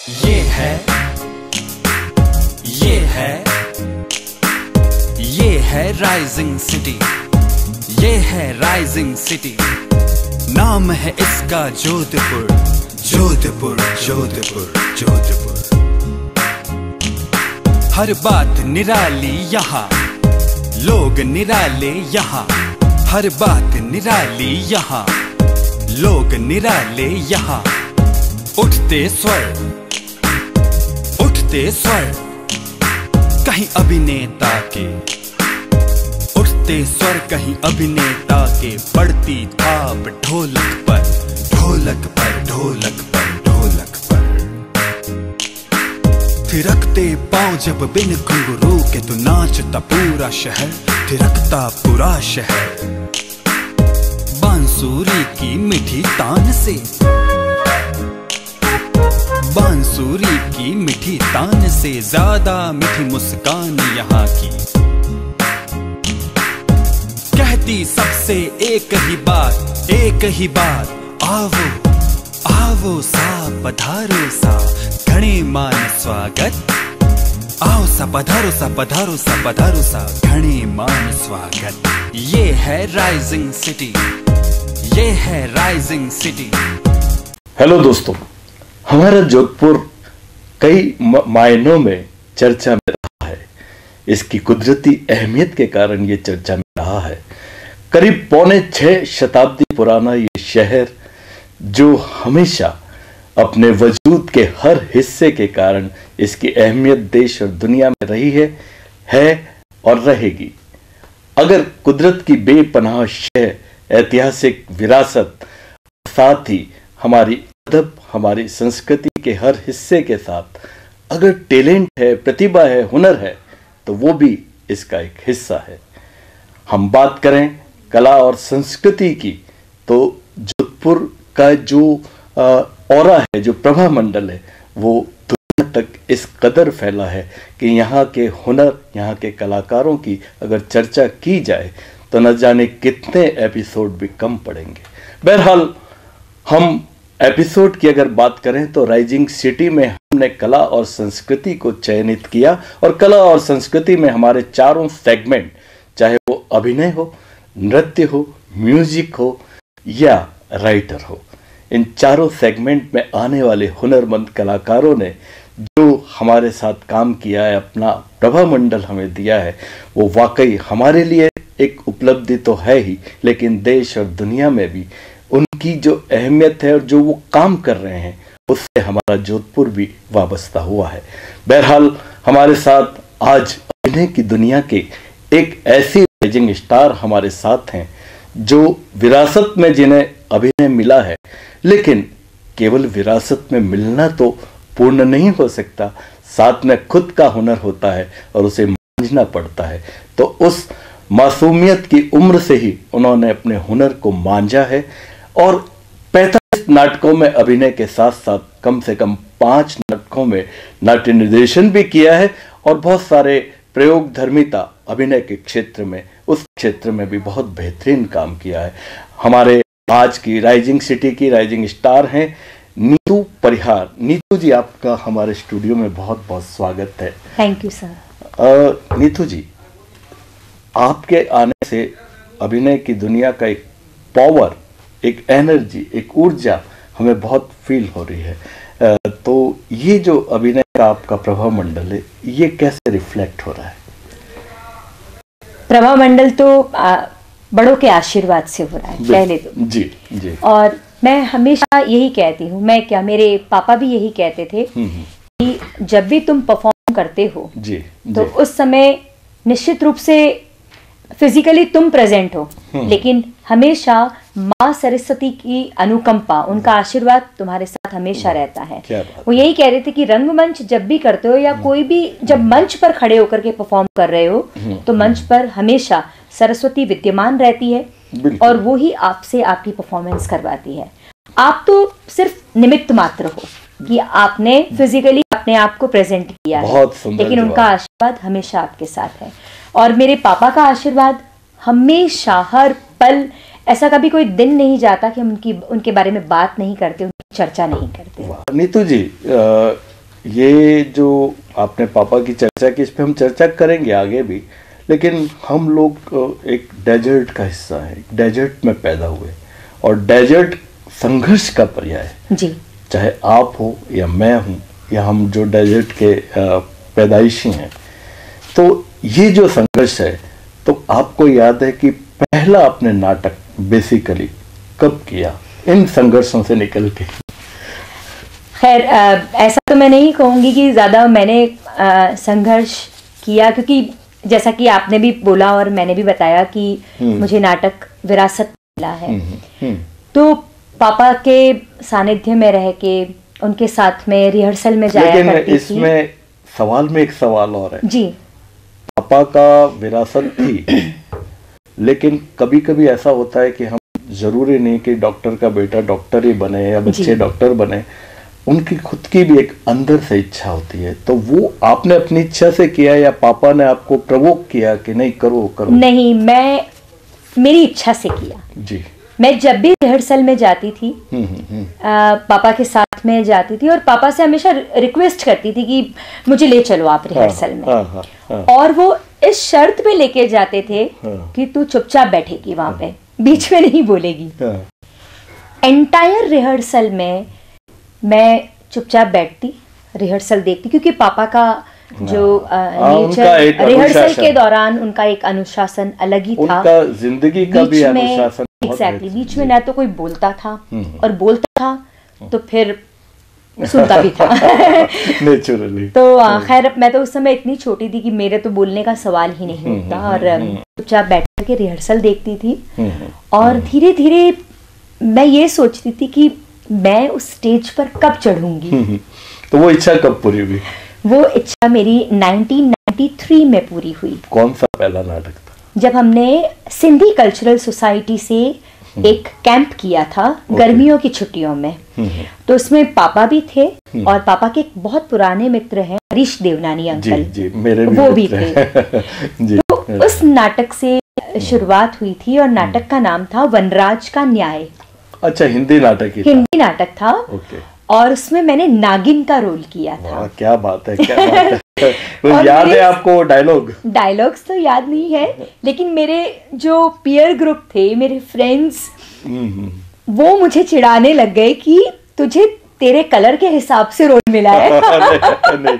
ये है rising city, ये है राइजिंग सिटी। नाम है इसका जोधपुर, जोधपुर, जोधपुर, जोधपुर। हर बात निराली यहाँ, लोग निराले यहाँ। हर बात निराली यहाँ, लोग निराले यहाँ। उठते स्वर, उठते स्वर कहीं अभिनेता के, उठते स्वर कहीं अभिनेता के। पड़ती थाप ढोलक पर, ढोलक पर, ढोलक पर, ढोलक पर। थिरकते पांव जब बिन घुंघरू के, तो नाचता पूरा शहर, थिरकता पूरा शहर। बांसुरी की मीठी तान से, बांसुरी की मीठी तान से ज्यादा मीठी मुस्कान यहाँ की। कहती सबसे एक ही बात, एक ही बात। आवो आवो सा, पधारो सा, घणे मान स्वागत। आओ सा, पधारो सा, पधारो सा, पधारो सा, घणे मान स्वागत। ये है राइजिंग सिटी, ये है राइजिंग सिटी। हेलो दोस्तों, हमारा जोधपुर कई मायनों में चर्चा में रहा है। इसकी कुदरती अहमियत के कारण ये चर्चा में रहा है। करीब 5.25 शताब्दी पुराना ये शहर, जो हमेशा अपने वजूद के हर हिस्से के कारण इसकी अहमियत देश और दुनिया में रही है और रहेगी। अगर कुदरत की बेपनाह शह, ऐतिहासिक विरासत, साथ ही हमारी अदब, हमारी संस्कृति के हर हिस्से के साथ अगर टैलेंट है, प्रतिभा है, हुनर है, तो वो भी इसका एक हिस्सा है। हम बात करें कला और संस्कृति की, तो जोधपुर का जो ऑरा है, जो प्रभा मंडल है, वो दुनिया तक इस कदर फैला है कि यहाँ के हुनर, यहाँ के कलाकारों की अगर चर्चा की जाए तो न जाने कितने एपिसोड भी कम पड़ेंगे। बहरहाल, हम एपिसोड की अगर बात करें तो राइजिंग सिटी में हमने कला और संस्कृति को चयनित किया, और कला और संस्कृति में हमारे चारों सेगमेंट, चाहे वो अभिनय हो, नृत्य हो, म्यूजिक हो या राइटर हो, इन चारों सेगमेंट में आने वाले हुनरमंद कलाकारों ने जो हमारे साथ काम किया है, अपना प्रभा मंडल हमें दिया है, वो वाकई हमारे लिए एक उपलब्धि तो है ही, लेकिन देश और दुनिया में भी उनकी जो अहमियत है और जो वो काम कर रहे हैं, उससे हमारा जोधपुर भी वाबस्ता हुआ है। बहरहाल, हमारे साथ आज अभिनय की दुनिया के एक ऐसी राइजिंग स्टार हमारे साथ हैं, जो विरासत में जिन्हें अभिनय मिला है, लेकिन केवल विरासत में मिलना तो पूर्ण नहीं हो सकता, साथ में खुद का हुनर होता है और उसे मांझना पड़ता है। तो उस मासूमियत की उम्र से ही उन्होंने अपने हुनर को मांझा है, और 45 नाटकों में अभिनय के साथ साथ कम से कम 5 नाटकों में नाट्य निर्देशन भी किया है, और बहुत सारे प्रयोग धर्मिता अभिनय के क्षेत्र में, उस क्षेत्र में भी बहुत बेहतरीन काम किया है। हमारे आज की राइजिंग सिटी की राइजिंग स्टार हैं नीतू परिहार। नीतू जी, आपका हमारे स्टूडियो में बहुत बहुत स्वागत है। Thank you sir. Neetu ji, आपके आने से अभिनय की दुनिया का एक पावर, एक एनर्जी, एक ऊर्जा हमें बहुत फील हो रही है। तो ये जो अभिनय का आपका प्रभा मंडल है, ये कैसे रिफ्लेक्ट हो रहा है? प्रभा मंडल तो बड़ों के आशीर्वाद से हो रहा है, पहले तो जी जी। और मैं हमेशा यही कहती हूँ, मैं क्या, मेरे पापा भी यही कहते थे कि जब भी तुम परफॉर्म करते हो जी, तो उस समय निश्चित रूप से फिजिकली तुम प्रेजेंट हो, लेकिन हमेशा माँ सरस्वती की अनुकंपा, उनका आशीर्वाद तुम्हारे साथ हमेशा रहता है। वो यही कह रहे थे कि रंगमंच जब भी करते हो या कोई भी जब मंच पर खड़े होकर के परफॉर्म कर रहे हो, तो मंच पर हमेशा सरस्वती विद्यमान रहती है और वो ही आपसे आपकी परफॉर्मेंस करवाती है। आप तो सिर्फ निमित्त मात्र हो कि आपने फिजिकली अपने आप को प्रेजेंट किया है, लेकिन उनका आशीर्वाद हमेशा आपके साथ है। और मेरे पापा का आशीर्वाद हमेशा, हर पल, ऐसा कभी कोई दिन नहीं जाता कि हम उनके बारे में बात नहीं करते, उनकी चर्चा नहीं करते। नीतू जी, ये जो आपने पापा की चर्चा की, इस पे हम चर्चा करेंगे आगे भी, लेकिन हम लोग एक डेजर्ट का हिस्सा है, डेजर्ट में पैदा हुए, और डेजर्ट संघर्ष का पर्याय है। जी। चाहे आप हो या मैं हूँ या हम जो डेजर्ट के पैदाइशी हैं, तो ये जो संघर्ष है, तो आपको याद है कि पहला आपने नाटक बेसिकली कब किया इन संघर्षों से निकल के? खैर ऐसा तो मैं नहीं कहूँगी कि ज़्यादा मैंने संघर्ष किया, क्योंकि जैसा कि आपने भी बोला और मैंने भी बताया कि मुझे नाटक विरासत मिला है। तो पापा के सानिध्य में रह के उनके साथ में रिहर्सल में जाया करती थी। इसमें सवाल में एक सवाल और है जी। पापा का विरासत थी, लेकिन कभी कभी ऐसा होता है कि हम जरूरी नहीं कि डॉक्टर का बेटा डॉक्टर ही बने या बच्चे डॉक्टर बने, उनकी खुद की भी एक अंदर से इच्छा होती है। तो वो आपने अपनी इच्छा से किया या पापा ने आपको प्रवोक किया कि नहीं करो करो? नहीं, मैं मेरी इच्छा से किया। जी। मैं जब भी रिहर्सल में जाती थी पापा के साथ में जाती थी और पापा से हमेशा रिक्वेस्ट करती थी कि मुझे ले चलो आप रिहर्सल में। और वो इस शर्त पे लेके जाते थे कि तू चुपचाप बैठेगी वहां पे, बीच में नहीं बोलेगी। एंटायर रिहर्सल में मैं चुपचाप बैठती, रिहर्सल देखती, क्योंकि पापा का जो नेचर रिहर्सल के दौरान उनका एक अनुशासन अलग ही था, उनका जिंदगी का भी अनुशासन। एग्जैक्टली, बीच में ना तो कोई बोलता था और बोलता था तो फिर सुनता भी था नेचुरली। तो खैर मैं तो उस समय इतनी छोटी थी कि मेरे तो बोलने का सवाल ही नहीं होता, और चुपचाप बैठ करके रिहर्सल देखती थी। और धीरे धीरे मैं ये सोचती थी कि मैं उस स्टेज पर कब चढ़ूंगी। तो वो इच्छा कब पूरी हुई? वो इच्छा मेरी 1993 में पूरी हुई। कौन सा पहला नाटक था? जब हमने सिंधी कल्चरल सोसाइटी से एक कैंप किया था गर्मियों की छुट्टियों में, तो उसमें पापा भी थे और पापा के एक बहुत पुराने मित्र हैं हरीश देवनानी अंकल, जी, मेरे वो भी थे। जी। तो उस नाटक से शुरुआत हुई थी और नाटक का नाम था वनराज का न्याय। अच्छा, हिंदी नाटक ही था? हिंदी नाटक था। ओके। और उसमें मैंने नागिन का रोल किया था। क्या बात है, क्या बात है। तो याद है आपको डायलॉग? डायलॉग्स तो याद नहीं है, लेकिन मेरे जो पीयर ग्रुप थे, मेरे फ्रेंड्स, वो मुझे चिढ़ाने लग गए कि तुझे तेरे कलर के हिसाब से रोल मिला है। नहीं,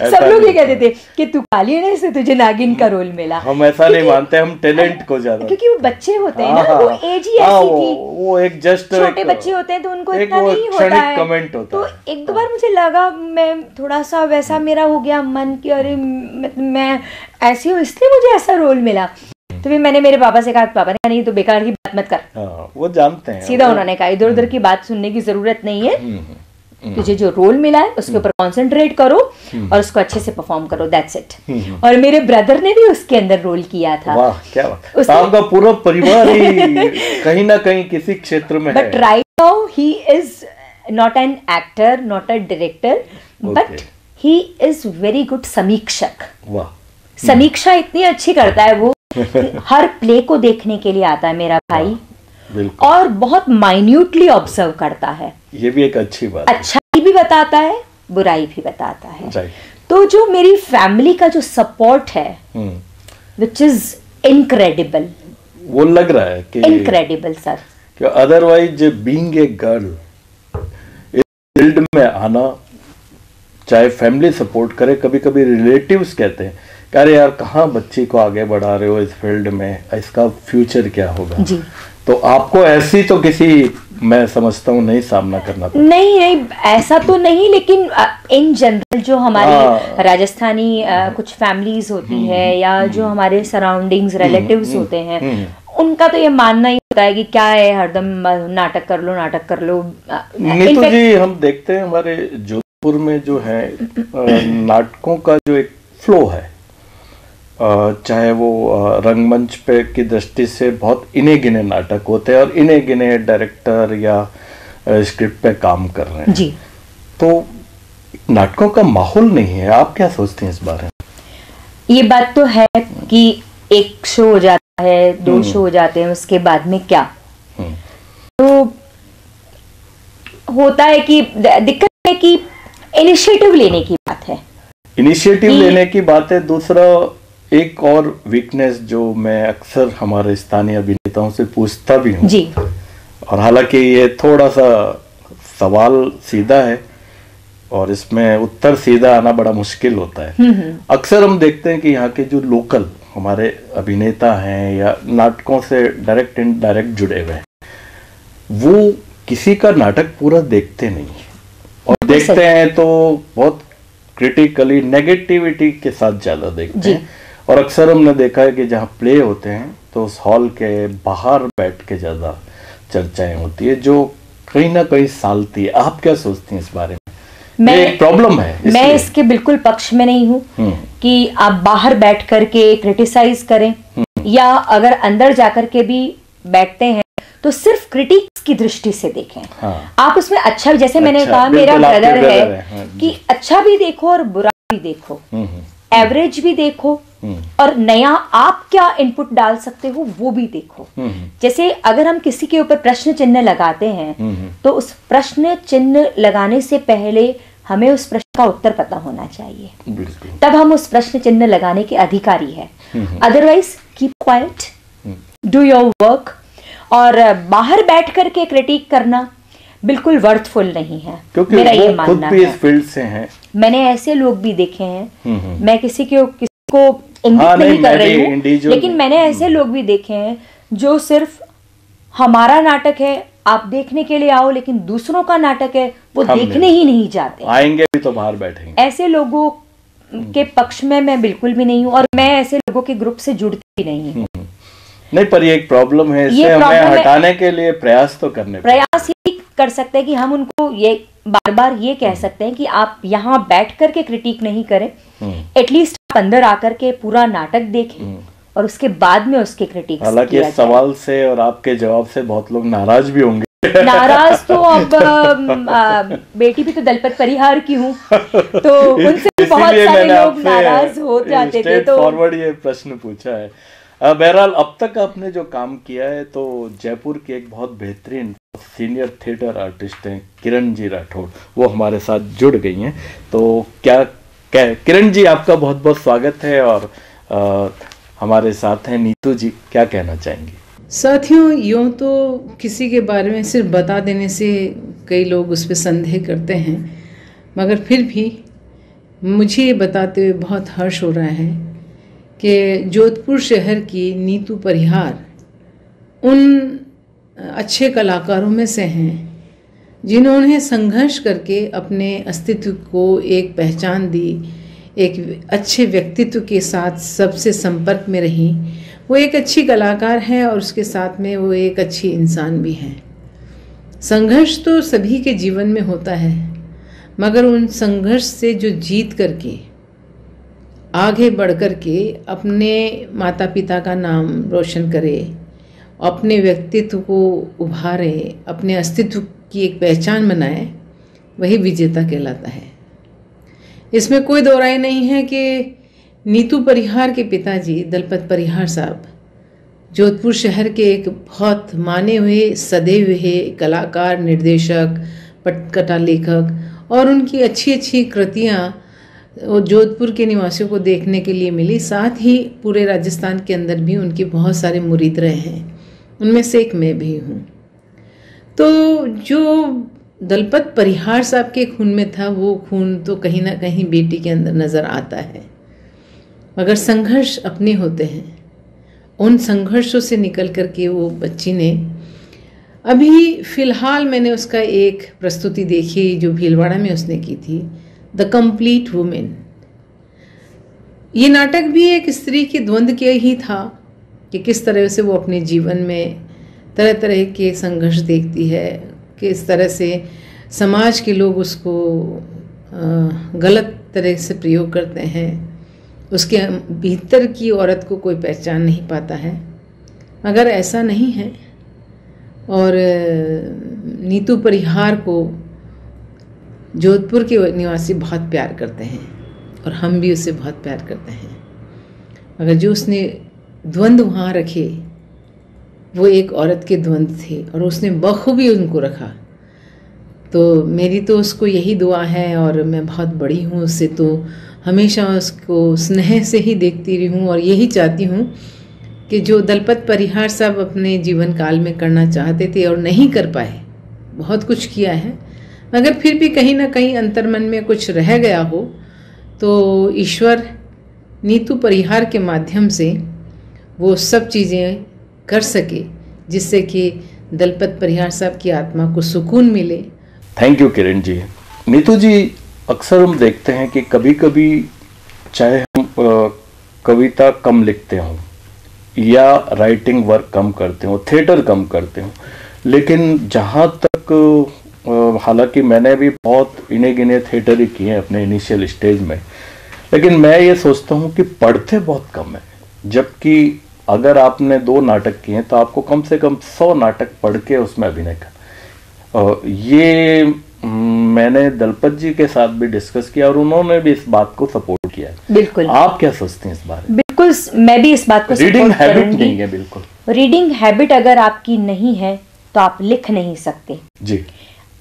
सब लोग ये कहते थे कि तू काली है ना, इसलिए तुझे नागिन का रोल मिला। हम ऐसा नहीं मानते, हम टैलेंट को ज्यादा, क्योंकि वो बच्चे होते हैं ना, वो एज ही ऐसी थी, वो एक जस्ट छोटे बच्चे होते हैं तो उनको इतना नहीं होता है। कमेंट होता तो एक दो बार मुझे लगा, मैं थोड़ा सा वैसा मेरा हो गया मन कि अरे मैं ऐसी हूँ इसलिए मुझे ऐसा रोल मिला। तो फिर मैंने मेरे पापा से कहा, पापा ने कहा नहीं तो बेकार की बात मत कर। वो जानते हैं, सीधा उन्होंने कहा इधर उधर की बात सुनने की जरूरत नहीं है, तुझे जो रोल मिला है उसके ऊपर कंसंट्रेट करो और उसको अच्छे से परफॉर्म करो, दैट्स इट। और मेरे ब्रदर ने भी उसके अंदर रोल किया था। वाह, क्या बात। आपका पूरा परिवार ही कहीं ना कहीं किसी क्षेत्र में है। But right now he is not an actor, not a director, but he is very good समीक्षक। वाह। समीक्षा इतनी अच्छी करता है वो, हर प्ले को देखने के लिए आता है मेरा भाई, और बहुत माइन्यूटली ऑब्जर्व करता है। ये भी एक अच्छी बात है। अच्छाई भी बताता है, बुराई भी बताता है। right. तो जो मेरी फैमिली का जो सपोर्ट है, विच इज इनक्रेडिबल, वो लग रहा है कि incredible sir. Otherwise being a girl इस फील्ड में आना, चाहे फैमिली सपोर्ट करे, कभी कभी रिलेटिव्स कहते हैं अरे यार कहाँ बच्ची को आगे बढ़ा रहे हो इस फील्ड में, इसका फ्यूचर क्या होगा जी। तो आपको ऐसी तो किसी, मैं समझता हूँ, नहीं सामना करना पड़ा? नहीं, ऐसा तो नहीं, लेकिन इन जनरल जो हमारी राजस्थानी कुछ फैमिलीज होती है या जो हमारे सराउंडिंग्स रिलेटिव्स होते हैं, उनका तो ये मानना ही होता है कि क्या है, हरदम नाटक कर लो, नाटक कर लो। नीतू जी, हम देखते हैं हमारे जोधपुर में जो है नाटकों का जो एक फ्लो है, चाहे वो रंगमंच पे की दृष्टि से बहुत इने गिने नाटक होते हैं और इने गिने डायरेक्टर या स्क्रिप्ट पे काम कर रहे हैं जी। तो नाटकों का माहौल नहीं है, आप क्या सोचते हैं इस बारे में? ये बात तो है कि एक शो हो जाता है, दो शो हो जाते हैं, उसके बाद में क्या, तो होता है कि दिक्कत है कि इनिशिएटिव लेने की बात है। इनिशिएटिव लेने की बात है। दूसरा एक और वीकनेस जो मैं अक्सर हमारे स्थानीय अभिनेताओं से पूछता भी हूँ जी, और हालांकि ये थोड़ा सा सवाल सीधा है और इसमें उत्तर सीधा आना बड़ा मुश्किल होता है। अक्सर हम देखते हैं कि यहाँ के जो लोकल हमारे अभिनेता हैं या नाटकों से डायरेक्ट इनडायरेक्ट जुड़े हुए हैं, वो किसी का नाटक पूरा देखते नहीं है और देखते हैं तो बहुत क्रिटिकली नेगेटिविटी के साथ ज्यादा देखते हैं। और अक्सर हमने देखा है कि जहाँ प्ले होते हैं तो उस हॉल के बाहर बैठ के ज्यादा चर्चाएं होती है, जो कहीं ना कहीं सालती है। आप क्या सोचती हैं इस बारे में? ये एक प्रॉब्लम है। मैं इसके बिल्कुल पक्ष में नहीं हूँ कि आप बाहर बैठ करके क्रिटिसाइज करें या अगर अंदर जाकर के भी बैठते हैं तो सिर्फ क्रिटिक्स की दृष्टि से देखें। हाँ। आप उसमें अच्छा भी, जैसे मैंने कहा मेरा ब्रदर है कि अच्छा भी देखो और बुरा भी देखो, एवरेज भी देखो और नया आप क्या इनपुट डाल सकते हो वो भी देखो। जैसे अगर हम किसी के ऊपर प्रश्न चिन्ह लगाते हैं तो उस प्रश्न चिन्ह लगाने से पहले हमें उस प्रश्न का उत्तर पता होना चाहिए, तब हम उस प्रश्न चिन्ह लगाने के अधिकारी है। Otherwise keep quiet, do your work. और बाहर बैठ करके क्रिटिक करना बिल्कुल वर्थफुल नहीं है, क्योंकि मेरा ये खुद मानना भी है। इस फील्ड से हैं। मैंने ऐसे लोग भी देखे हैं, मैं किसी को इंगित हाँ, नहीं कर रही हूँ, individual लेकिन मैंने ऐसे लोग भी देखे हैं जो सिर्फ हमारा नाटक है आप देखने के लिए आओ, लेकिन दूसरों का नाटक है वो देखने ही नहीं जाते, आएंगे भी तो बाहर बैठेंगे। ऐसे लोगों के पक्ष में मैं बिल्कुल भी नहीं हूँ और मैं ऐसे लोगों के ग्रुप से जुड़ती भी नहीं हूँ। नहीं, पर ये एक प्रॉब्लम है, इससे हमें हटाने के लिए प्रयास तो करने प्रयास ही कर सकते हैं कि हम उनको ये बार बार ये कह सकते हैं कि आप यहाँ बैठ करके क्रिटिक नहीं करें, एटलीस्ट आप अंदर आकर के पूरा नाटक देखें और उसके बाद में उसके क्रिटिक्स। हालांकि इस सवाल से और आपके जवाब से बहुत लोग नाराज भी होंगे। नाराज तो अब बेटी भी तो दलपत परिहार की हूँ तो उनसे भी बहुत सारे लोग नाराज हो जाते थे, तो फॉरवर्ड ये प्रश्न पूछा है। बहरहाल अब तक आपने जो काम किया है तो जयपुर की एक बहुत बेहतरीन सीनियर थिएटर आर्टिस्ट हैं किरण जी राठौड़, वो हमारे साथ जुड़ गई हैं। तो क्या किरण जी, आपका बहुत बहुत स्वागत है और हमारे साथ हैं नीतू जी, क्या कहना चाहेंगी? साथियों, यूँ तो किसी के बारे में सिर्फ बता देने से कई लोग उस पर संदेह करते हैं, मगर फिर भी मुझे ये बताते हुए बहुत हर्ष हो रहा है कि जोधपुर शहर की नीतू परिहार उन अच्छे कलाकारों में से हैं जिन्होंने संघर्ष करके अपने अस्तित्व को एक पहचान दी, एक अच्छे व्यक्तित्व के साथ सबसे संपर्क में रही। वो एक अच्छी कलाकार है और उसके साथ में वो एक अच्छी इंसान भी है। संघर्ष तो सभी के जीवन में होता है, मगर उन संघर्ष से जो जीत करके आगे बढ़ कर के अपने माता पिता का नाम रोशन करे, अपने व्यक्तित्व को उभारे, अपने अस्तित्व की एक पहचान बनाए, वही विजेता कहलाता है। इसमें कोई दो राय नहीं है कि नीतू परिहार के पिताजी दलपत परिहार साहब जोधपुर शहर के एक बहुत माने हुए सदे हुए कलाकार, निर्देशक, पटकथा लेखक, और उनकी अच्छी अच्छी कृतियाँ जोधपुर के निवासियों को देखने के लिए मिली। साथ ही पूरे राजस्थान के अंदर भी उनके बहुत सारे मुरीद रहे हैं, उनमें से एक मैं भी हूँ। तो जो दलपत परिहार साहब के खून में था वो खून तो कहीं ना कहीं बेटी के अंदर नज़र आता है, मगर संघर्ष अपने होते हैं। उन संघर्षों से निकल कर के वो बच्ची ने अभी फ़िलहाल मैंने उसका एक प्रस्तुति देखी जो भीलवाड़ा में उसने की थी, द कंप्लीट वुमेन। ये नाटक भी एक स्त्री के द्वंद्व के ही था कि किस तरह से वो अपने जीवन में तरह तरह के संघर्ष देखती है, किस तरह से समाज के लोग उसको गलत तरह से प्रयोग करते हैं, उसके भीतर की औरत को कोई पहचान नहीं पाता है, मगर ऐसा नहीं है। और नीतू परिहार को जोधपुर के निवासी बहुत प्यार करते हैं और हम भी उसे बहुत प्यार करते हैं, मगर जो उसने द्वंद्व वहाँ रखे वो एक औरत के द्वंद्व थे और उसने बखूबी उनको रखा। तो मेरी तो उसको यही दुआ है, और मैं बहुत बड़ी हूँ उससे, तो हमेशा उसको स्नेह से ही देखती रही हूँ और यही चाहती हूँ कि जो दलपत परिहार साहब अपने जीवन काल में करना चाहते थे और नहीं कर पाए, बहुत कुछ किया है, मगर फिर भी कहीं ना कहीं अंतर्मन में कुछ रह गया हो, तो ईश्वर नीतू परिहार के माध्यम से वो सब चीज़ें कर सके जिससे कि दलपत परिहार साहब की आत्मा को सुकून मिले। Thank you Kiran ji. नीतू जी, अक्सर हम देखते हैं कि कभी कभी चाहे हम कविता कम लिखते हों या राइटिंग वर्क कम करते हो, थिएटर कम करते हो, लेकिन जहाँ तक हालांकि मैंने भी बहुत इने गिने थिएटर ही किए हैं अपने इनिशियल स्टेज में, लेकिन मैं ये सोचता हूँ कि पढ़ते बहुत कम है। जबकि अगर आपने 2 नाटक किए तो आपको कम से कम 100 नाटक पढ़ के उसमें अभिनय कर। ये मैंने दलपत जी के साथ भी डिस्कस किया और उन्होंने भी इस बात को सपोर्ट किया है। बिल्कुल। आप क्या सोचते हैं इस बारे में? बिल्कुल, मैं भी इस बात को रीडिंग सपोर्ट हैबिट करूंगी। नहीं है बिल्कुल। रीडिंग हैबिट अगर आपकी नहीं है तो आप लिख नहीं सकते जी।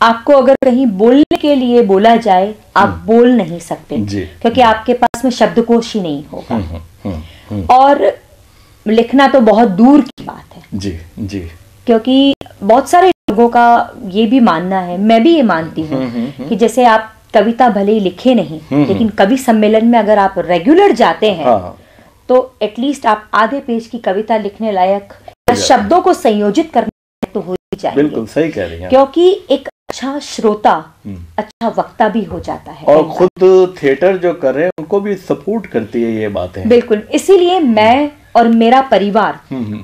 आपको अगर कहीं बोलने के लिए बोला जाए, आप बोल नहीं सकते जी, क्योंकि आपके पास में शब्दकोश ही नहीं होगा। और लिखना तो बहुत दूर की बात है। जी जी। क्योंकि बहुत सारे लोगों का ये भी मानना है, मैं भी ये मानती हूँ कि जैसे आप कविता भले ही लिखे नहीं, लेकिन कवि सम्मेलन में अगर आप रेगुलर जाते हैं तो एटलीस्ट आप आधे पेज की कविता लिखने लायक, शब्दों को संयोजित करने तो हो ही चाहिए। बिल्कुल सही कह रही हैं। क्योंकि एक अच्छा श्रोता अच्छा वक्ता भी हो जाता है, और खुद थिएटर जो कर रहे हैं उनको भी सपोर्ट करती है ये बातें। बिल्कुल, इसीलिए मैं और मेरा परिवार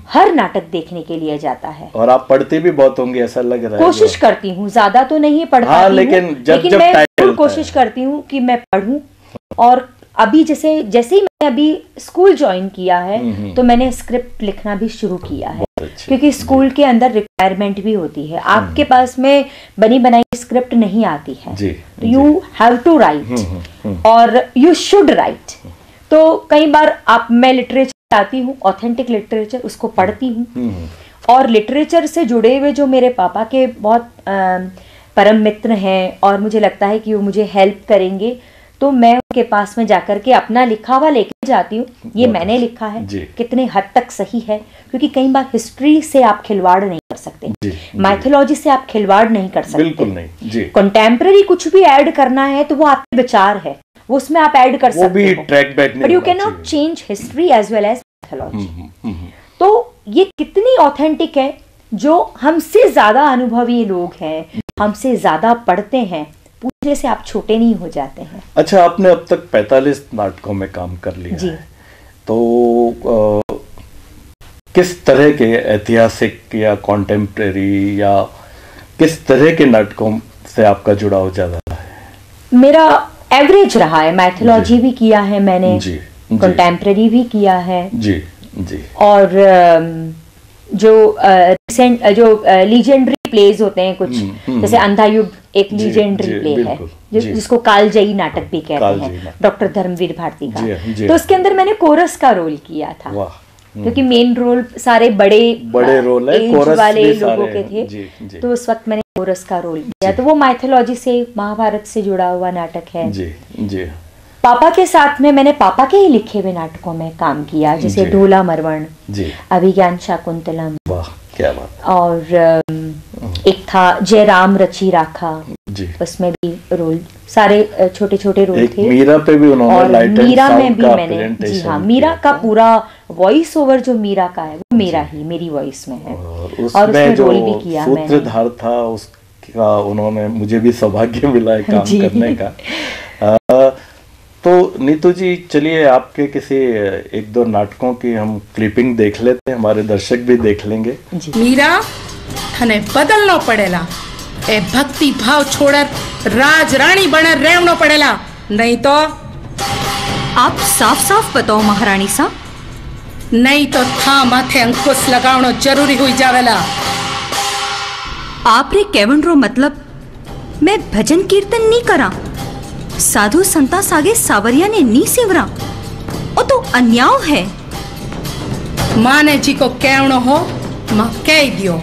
हर नाटक देखने के लिए जाता है। और आप पढ़ती भी बहुत होंगे ऐसा लग रहा है। कोशिश करती हूँ, ज्यादा तो नहीं पढ़ पाती हूँ, लेकिन मैं जरूर कोशिश करती हूँ कि मैं पढ़ूं। और अभी जैसे ही मैंने अभी स्कूल ज्वाइन किया है तो मैंने स्क्रिप्ट लिखना भी शुरू किया है, क्योंकि स्कूल के अंदर रिक्वायरमेंट भी होती है। आपके पास में बनी बनाई स्क्रिप्ट नहीं आती है, तो यू हैव टू राइट और यू शुड राइट। तो कई बार मैं लिटरेचर आती हूँ, ऑथेंटिक लिटरेचर, उसको पढ़ती हूँ। और लिटरेचर से जुड़े हुए जो मेरे पापा के बहुत परम मित्र हैं और मुझे लगता है कि वो मुझे हेल्प करेंगे, तो मैं उनके पास में जाकर के अपना लिखा हुआ लेके जाती हूँ, ये मैंने लिखा है, कितने हद तक सही है। क्योंकि कई बार हिस्ट्री से आप खिलवाड़ नहीं कर सकते, माइथोलॉजी से आप खिलवाड़ नहीं कर सकते, बिल्कुल नहीं। कंटेम्पररी कुछ भी ऐड करना है तो वो आपके विचार है, वो उसमें आप ऐड कर सकते हो, but you can not change history as well as mythology. तो ये कितनी ऑथेंटिक है, जो हमसे ज्यादा अनुभवी लोग हैं, हमसे ज्यादा पढ़ते हैं, पूछने से आप छोटे नहीं हो जाते हैं। अच्छा, आपने अब तक 45 नाटकों में काम कर लिया है, तो किस तरह के ऐतिहासिक या कॉन्टेम्परेरी या किस तरह के नाटकों से आपका जुड़ाव ज्यादा है? मेरा एवरेज रहा है, मैथोलॉजी भी किया है मैंने, कंटेम्परेरी भी किया है जी जी, और जो रिसेंट जो लीजेंडरी प्लेज होते हैं कुछ, जैसे अंधा युग एक लीजेंडरी प्ले है जिसको कालजयी नाटक भी कहते हैं, डॉक्टर धर्मवीर भारती का। तो उसके अंदर मैंने कोरस का रोल किया था, क्योंकि मेन रोल सारे बड़े रोल है, कोरस वाले लोगों के थे, तो उस वक्त मैंने कोरस का रोल किया। तो वो माइथोलॉजी से, महाभारत से जुड़ा हुआ नाटक है जी जी। पापा के साथ में मैंने पापा के ही लिखे हुए नाटकों में काम किया, जैसे ढोला मरवण, अभिज्ञान शाकुंतलम, वाह क्या बात। और एक था जयराम रची राखा, उसमें भी रोल, सारे छोटे छोटे रोल थे। मीरा पे भी उन्होंने, और मीरा में भी मैंने, जी हाँ, मीरा का पूरा वॉइस ओवर जो मीरा का है वो मेरी वॉइस में है, और उसमें रोल भी किया मैंने। सूत्रधार था उसका, उन्होंने, मुझे भी सौभाग्य मिला है काम करने का। तो नीतू जी, चलिए आपके किसी 1-2 नाटकों की हम क्लिपिंग देख लेते हैं, हमारे दर्शक भी देख लेंगे। मीरा, थने बदलना पड़ेला, ए भक्ति भाव छोड़र राज रानी बनर रहना पड़ेला, नहीं तो। आप साफ साफ बताओ महारानी सा, नहीं तो था माथे अंकुश लगावनो जरूरी हुई जावेला। आप रे केवन रो मतलब मैं भजन कीर्तन नहीं करा, साधु संता सागे सावरिया ने नी सेवरा, ओ तो अन्याय है। माने जी को कहनो हो, मां कह दियो,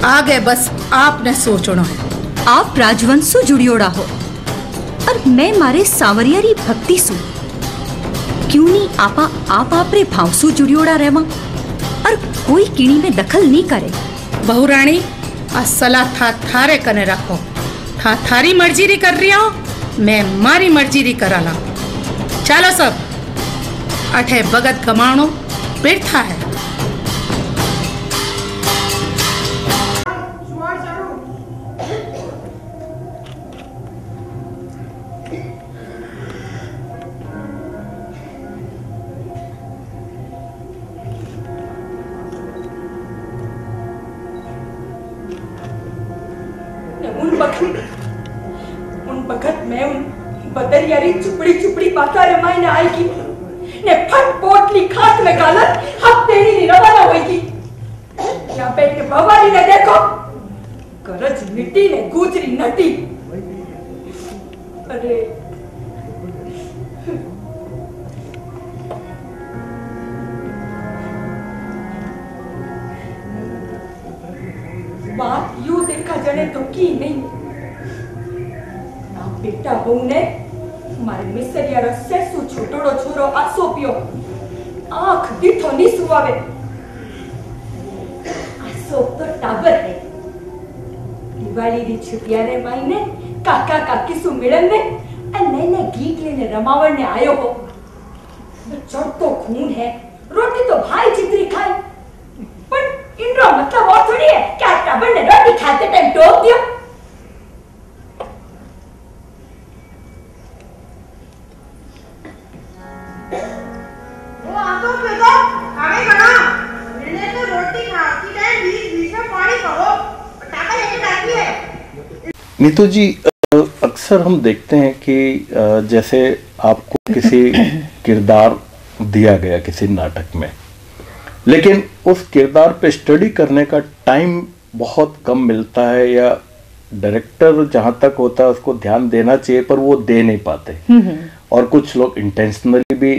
आगे बस आपने सोचना है। आप राजवंश सु जुड़ियोड़ा हो और मैं मारे सावरिया री भक्ति सु। क्यों नहीं आप रे भाव सु जुड़ियोड़ा रहवा और कोई कीड़ी में दखल नहीं करे। बहू रानी आ सलाह थारे कने रखो। थारी मर्जी री कर रही हो, मैं मारी मर्जी री कराला। चलो सब अठे भगत गमाणो बिरथा है। उन बखत में उन बदरियारी चुपड़ी चुपड़ी बाता रमाई ने आएगी ने फट पोटली खात में गालत हब तेरी नी रवाना होएगी। क्या बैठ के भवानी ने देखो गरज मिट्टी ने गुजरी नटी। अरे बात यूं देखा जने तो की नहीं ना बेटा बहू ने मारे मिसरिया रस्से सु छोटोड़ो छोरो आसो पियो आंख दीठो नी सुवावे। आसो तो टाबर है। दिवाली री छुट्टियां रे माईने काका काकी सु मिलन ने नए नए गीत लेने रमावण ने आयो हो। चढ़तो खून है, रोटी तो भाई जितनी खाई, पर इनरो मतलब और थोड़ी है क्या टाबर ने रोटी खाते टाइम टोक दियो। वो आतो पे तो खावे बना मिलने तो रोटी खाती टाइम बीच में पानी पाओ टाका लेके जाती है। नीतू जी, अक्सर हम देखते हैं कि जैसे आपको किसी किरदार दिया गया किसी नाटक में, लेकिन उस किरदार पे स्टडी करने का टाइम बहुत कम मिलता है, या डायरेक्टर जहां तक होता है उसको ध्यान देना चाहिए पर वो दे नहीं पाते। और कुछ लोग इंटेंशनली भी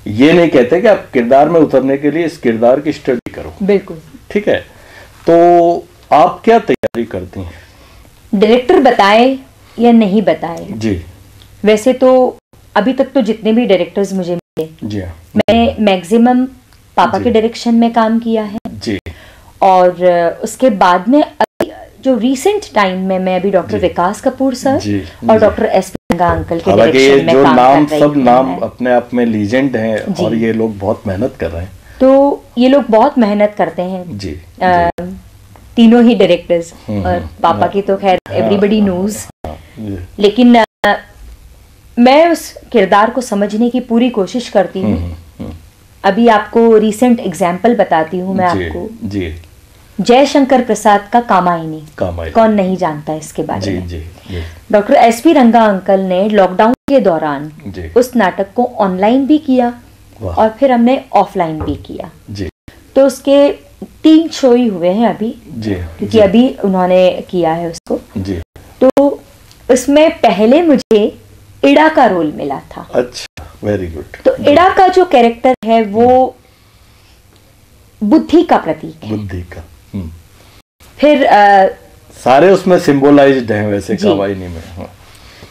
ये नहीं कहते कि आप किरदार में उतरने के लिए इस किरदार की स्टडी करो। बिल्कुल ठीक है, तो आप क्या तैयारी करती हैं? डायरेक्टर बताए या नहीं बताए जी, वैसे तो अभी तक तो जितने भी डायरेक्टर्स मुझे मिले, जी हाँ, मैं मैक्सिमम पापा के डायरेक्शन में काम किया है। जी, और उसके बाद में अभी जो रीसेंट टाइम में मैं अभी डॉक्टर विकास कपूर सर और डॉक्टर एस रंगा अंकल के डायरेक्शन में काम नाम कर रही सब हूं। नाम अपने आप में लीजेंड हैं और ये लोग बहुत मेहनत कर रहे हैं। तो ये लोग बहुत मेहनत करते हैं जी, तीनों ही डायरेक्टर्स। और पापा की तो खैर एवरीबडी नोज, लेकिन मैं उस किरदार को समझने की पूरी कोशिश करती हूँ। अभी आपको रीसेंट एग्जाम्पल बताती हूँ मैं आपको। जी, जयशंकर प्रसाद का कामायनी, कौन नहीं जानता इसके बारे जी, में। जी, जी, डॉक्टर एसपी रंगा अंकल ने लॉकडाउन के दौरान उस नाटक को ऑनलाइन भी किया और फिर हमने ऑफलाइन भी किया। जी, तो उसके 3 शो ही हुए हैं अभी, जी, क्योंकि अभी उन्होंने किया है उसको। जी, तो उसमें पहले मुझे इड़ा का रोल मिला था। अच्छा, वेरी गुड। तो इड़ा का जो कैरेक्टर है वो बुद्धि का प्रतीक है। बुद्धि का। फिर सारे उसमें सिंबलाइज्ड हैं वैसे कावाइनी में। हाँ।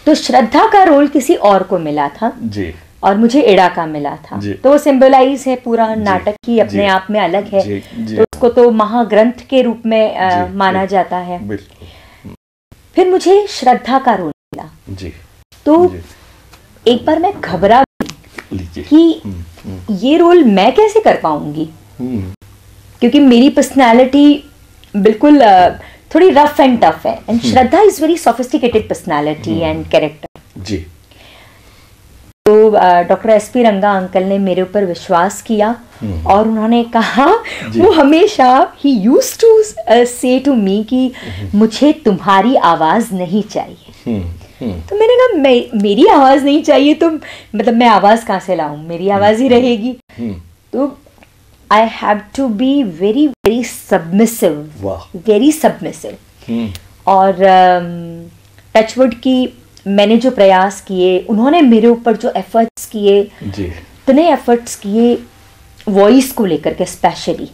तो श्रद्धा का रोल किसी और को मिला था जी, और मुझे इड़ा का मिला था। तो वो सिंबलाइज है, पूरा नाटक ही अपने आप में अलग है। तो उसको तो महाग्रंथ के रूप में माना जाता है। फिर मुझे श्रद्धा का रोल मिला। जी, तो एक बार मैं घबरा कि ये रोल मैं कैसे कर पाऊंगी, क्योंकि मेरी पर्सनालिटी बिल्कुल थोड़ी रफ एंड टफ है, and Shraddha is very sophisticated personality and character. जी। तो डॉक्टर एसपी रंगा अंकल ने मेरे ऊपर विश्वास किया और उन्होंने कहा, वो हमेशा ही यूज्ड टू से टू मी कि मुझे तुम्हारी आवाज नहीं चाहिए। तो मैंने कहा मेरी आवाज नहीं चाहिए तो मतलब मैं आवाज कहाँ से लाऊं, मेरी आवाज ही रहेगी। तो I have to be very very submissive, very submissive. और टचवुड की मैंने जो प्रयास किए, उन्होंने मेरे ऊपर जो एफर्ट्स किए, इतने एफर्ट्स किए वॉइस को लेकर के स्पेशली,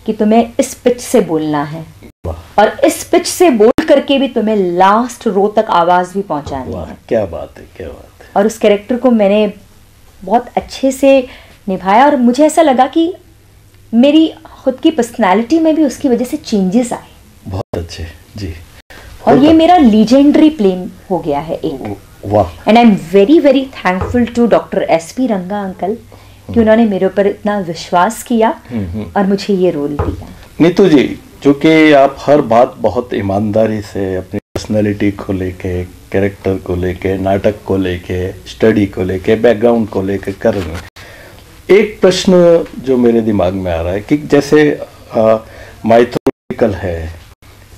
कि तुम्हें इस पिच से बोलना है, और इस पिच से बोल करके भी तुम्हें लास्ट रो तक आवाज भी पहुंचानी है। क्या बात है, क्या बात है। और उस कैरेक्टर को मैंने बहुत अच्छे से निभाया और मुझे ऐसा लगा कि मेरी खुद की पर्सनालिटी में भी उसकी वजह से चेंजेस आए। बहुत अच्छे जी। और ये मेरा लीजेंडरी प्लेन हो गया है एक। वाह। And I am very very thankful to doctor SP Ranga uncle कि उन्होंने मेरे ऊपर इतना विश्वास किया और मुझे ये रोल दिया। नीतू जी, चूंकि आप हर बात बहुत ईमानदारी से अपनी पर्सनैलिटी को लेके, कैरेक्टर को लेके, नाटक को लेके, स्टडी को लेके, बैकग्राउंड को लेके कर रही हैं, एक प्रश्न जो मेरे दिमाग में आ रहा है कि जैसे माइथोलॉजिकल है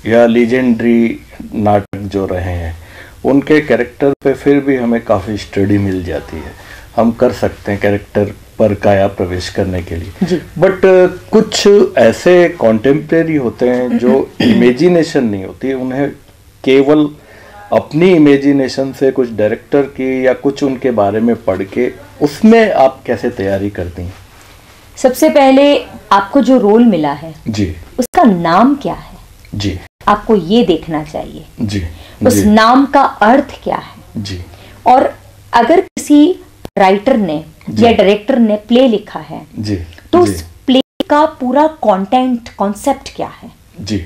या लीजेंडरी नाटक जो रहे हैं, उनके कैरेक्टर पे फिर भी हमें काफ़ी स्टडी मिल जाती है, हम कर सकते हैं कैरेक्टर पर काया प्रवेश करने के लिए। बट कुछ ऐसे कॉन्टेम्प्रेरी होते हैं जो इमेजिनेशन नहीं होती, उन्हें केवल अपनी इमेजिनेशन से कुछ डायरेक्टर की या कुछ उनके बारे में पढ़ के, उसमें आप कैसे तैयारी करती हैं? सबसे पहले आपको जो रोल मिला है जी, उसका नाम क्या है जी, आपको ये देखना चाहिए जी, उस जी, नाम का अर्थ क्या है जी। और अगर किसी राइटर ने या डायरेक्टर ने प्ले लिखा है जी, तो जी, उस प्ले का पूरा कंटेंट कॉन्सेप्ट क्या है जी,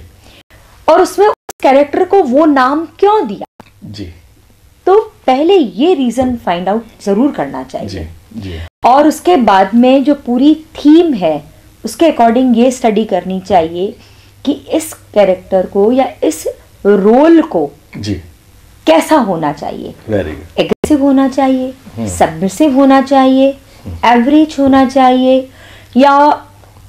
और उसमें उस कैरेक्टर को वो नाम क्यों दिया जी, तो पहले ये रीजन फाइंड आउट जरूर करना चाहिए। जी, जी, और उसके बाद में जो पूरी थीम है उसके अकॉर्डिंग ये स्टडी करनी चाहिए कि इस कैरेक्टर को या इस रोल को जी, कैसा होना चाहिए। Very good. एग्रेसिव होना चाहिए, सबमिसिव होना चाहिए, एवरेज होना चाहिए, या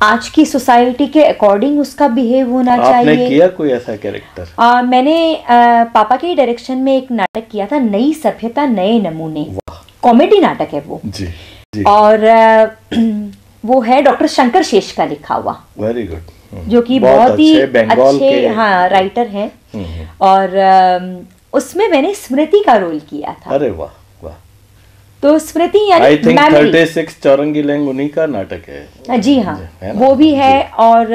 आज की सोसाइटी के अकॉर्डिंग उसका बिहेव होना आपने चाहिए। किया कोई ऐसा कैरेक्टर? मैंने पापा के डायरेक्शन में एक नाटक किया था, नई सभ्यता नए नमूने, कॉमेडी नाटक है वो। जी, जी, और वो है डॉक्टर शंकर शेष का लिखा हुआ, वेरी गुड, जो कि बहुत ही बंगाल अच्छे के राइटर हैं। और उसमें मैंने स्मृति का रोल किया था। अरे वाह वाह। तो स्मृति यानी I think memory। 36 Chaurangi Lang उन्हीं का नाटक है। जी हाँ, है ना? वो भी है। और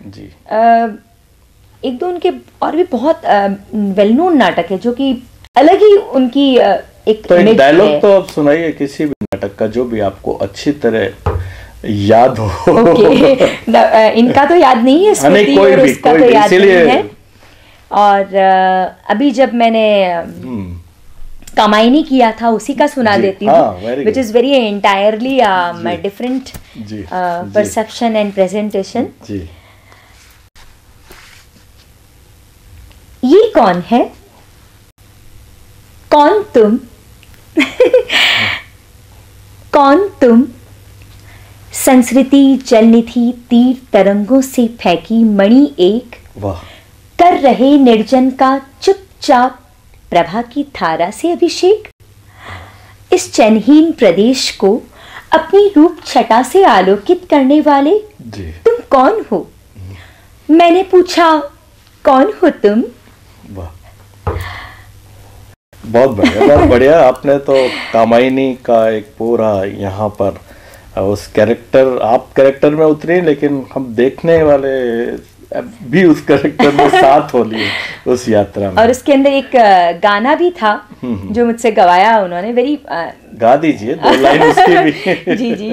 जी, एक दो उनके और भी बहुत वेल नोन नाटक है जो कि अलग ही उनकी एक तो एक image डायलॉग है। तो आप सुनाइए किसी भी नाटक का जो भी आपको अच्छी तरह याद हो। ओके इनका तो याद नहीं है, स्मृति और उसका तो याद नहीं है। और अभी जब मैंने कामायनी किया था उसी का सुना देती हूँ, which is very entirely my different perception and presentation. ये कौन है, कौन तुम कौन तुम, संस्कृति जलनिधि तीर तरंगों से फेंकी मणि एक, वाह, कर रहे निर्जन का चुपचाप प्रभा की धारा से अभिषेक, इस चैनहीन प्रदेश को अपनी रूप छटा से आलोकित करने वाले जी, तुम कौन हो। मैंने पूछा कौन हो तुम। वाह, बहुत बढ़िया, बहुत बढ़िया। आपने तो कामायनी का एक पूरा यहाँ पर उस कैरेक्टर, आप कैरेक्टर में उतरी, लेकिन हम देखने वाले भी उस कैरेक्टर में साथ हो लिए उस यात्रा में। और उसके अंदर एक गाना भी था जो मुझसे गवाया उन्होंने, वेरी गा दीजिए 2 लाइन उसकी भी। जी जी।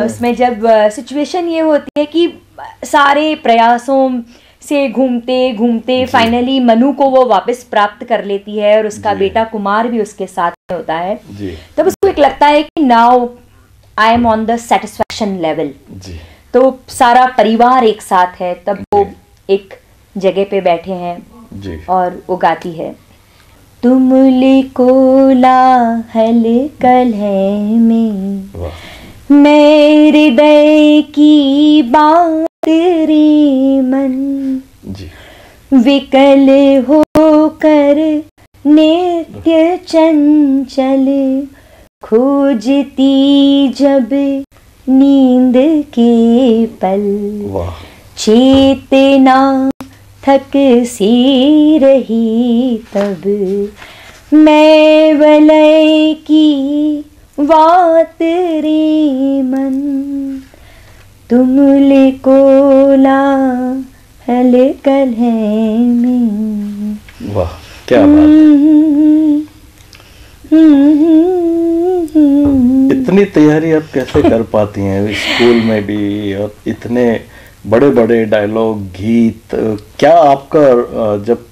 उसमें जब सिचुएशन ये होती है कि सारे प्रयासों से घूमते घूमते फाइनली मनु को वो वापस प्राप्त कर लेती है और उसका बेटा कुमार भी उसके साथ में होता है, तब उसको एक लगता है कि now I am on the satisfaction level. तो सारा परिवार एक साथ है, तब वो एक जगह पे बैठे हैं और वो गाती है, तुम लिखो लाहल कलह में मैं हृदय की बात रे मन, विकल होकर नित्य चंचल खोजती जब नींद के पल, चेतना थक सी रही तब मैं वलय की बात रे मन, तुम लिखो ला हलकल है में। वाह क्या बात है। इतनी तैयारी आप कैसे कर पाती हैं स्कूल में भी, और इतने बड़े बड़े डायलॉग गीत? क्या आपका जब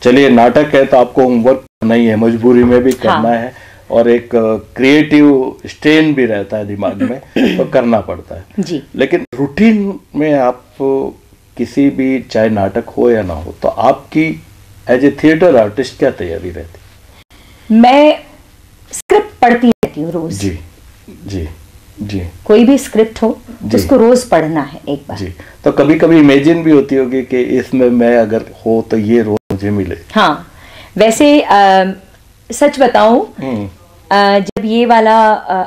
चलिए नाटक है तो आपको होमवर्क करना ही है, मजबूरी में भी करना है, और एक क्रिएटिव स्ट्रेन भी रहता है दिमाग में तो करना पड़ता है जी। लेकिन रूटीन में आप किसी भी, चाहे नाटक हो या ना हो, तो आपकी एज ए थिएटर आर्टिस्ट क्या तैयारी रहती? मैं स्क्रिप्ट पढ़ती रहती हूँ रोज। जी जी जी। कोई भी स्क्रिप्ट हो उसको रोज पढ़ना है एक बार। जी। तो कभी कभी इमेजिन भी होती होगी कि इसमें मैं अगर हो तो ये रोल मुझे मिले। हाँ, वैसे सच बताऊं, जब ये वाला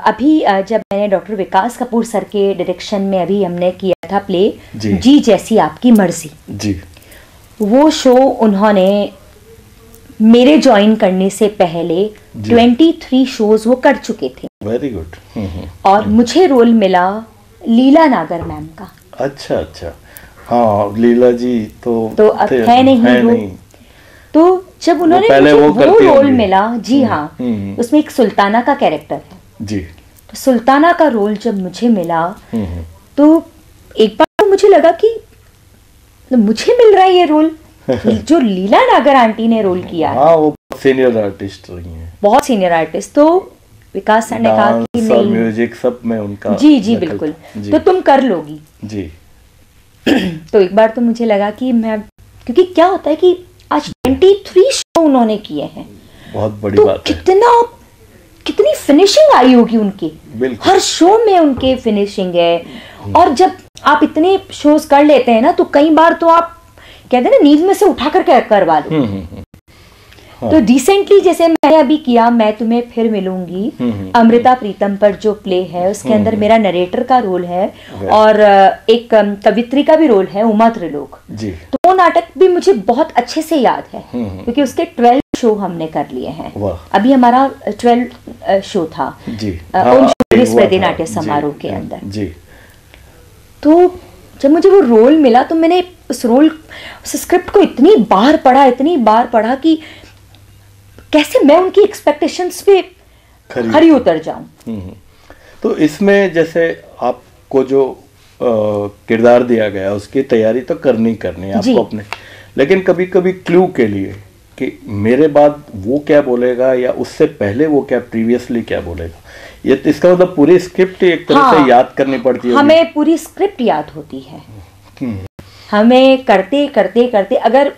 अभी जब मैंने डॉक्टर विकास कपूर सर के डायरेक्शन में अभी हमने किया था प्ले जी जैसी आपकी मर्जी जी, वो शो उन्होंने मेरे ज्वाइन करने से पहले 23 शोज वो कर चुके थे। Very good. और मुझे रोल मिला लीला नागर मैम का। अच्छा अच्छा, हाँ लीला जी तो है नहीं। तो जब उन्होंने मुझे वो रोल मिला, जी हाँ, उसमें एक सुल्ताना का कैरेक्टर है जी। तो सुल्ताना का रोल जब मुझे मिला तो एक बार तो मुझे लगा कि मुझे मिल रहा है ये रोल जो लीला नागर आंटी ने रोल किया है। हाँ, वो सीनियर आर्टिस्ट रही हैं, बहुत सीनियर आर्टिस्ट। तो विकास सर ने कहा कि नहीं, म्यूजिक सब में उनका जी जी बिल्कुल जी। तो तुम कर लोगी जी। तो एक बार तो मुझे लगा कि मैं, क्योंकि क्या होता है कि आज 23 शो उन्होंने किए हैं, बहुत बड़ी तो बात है। कितनी फिनिशिंग आई होगी उनकी, हर शो में उनके फिनिशिंग है। और जब आप इतने शोज कर लेते हैं ना, तो कई बार तो आप कहते हैं ना नींद में से उठा कर करवा लो। हाँ। तो रिसेंटली जैसे मैंने अभी किया मैं तुम्हें फिर मिलूंगी, अमृता प्रीतम पर जो प्ले है उसके अंदर मेरा नरेटर का रोल है और एक कवित्री का भी रोल है, उमा त्रिलोक जी। तो वो नाटक भी मुझे बहुत अच्छे से याद है क्योंकि उसके 12 शो हमने कर लिए हैं। अभी हमारा 12 शो था स्मृति नाट्य समारोह के अंदर जी। तो जब मुझे वो रोल मिला तो मैंने उस स्क्रिप्ट को इतनी बार पढ़ा कि कैसे मैं उनकी एक्सपेक्टेशंस पे खरी उतर जाऊं। तो इसमें जैसे आपको जो किरदार दिया गया उसकी तैयारी तो करनी आपको अपने, लेकिन कभी कभी क्लू के लिए कि मेरे बाद वो क्या बोलेगा या उससे पहले वो क्या प्रीवियसली क्या बोलेगा, ये इसका मतलब पूरी स्क्रिप्ट एक तरह से याद करनी पड़ती है। हमें पूरी स्क्रिप्ट याद होती है। हमें करते अगर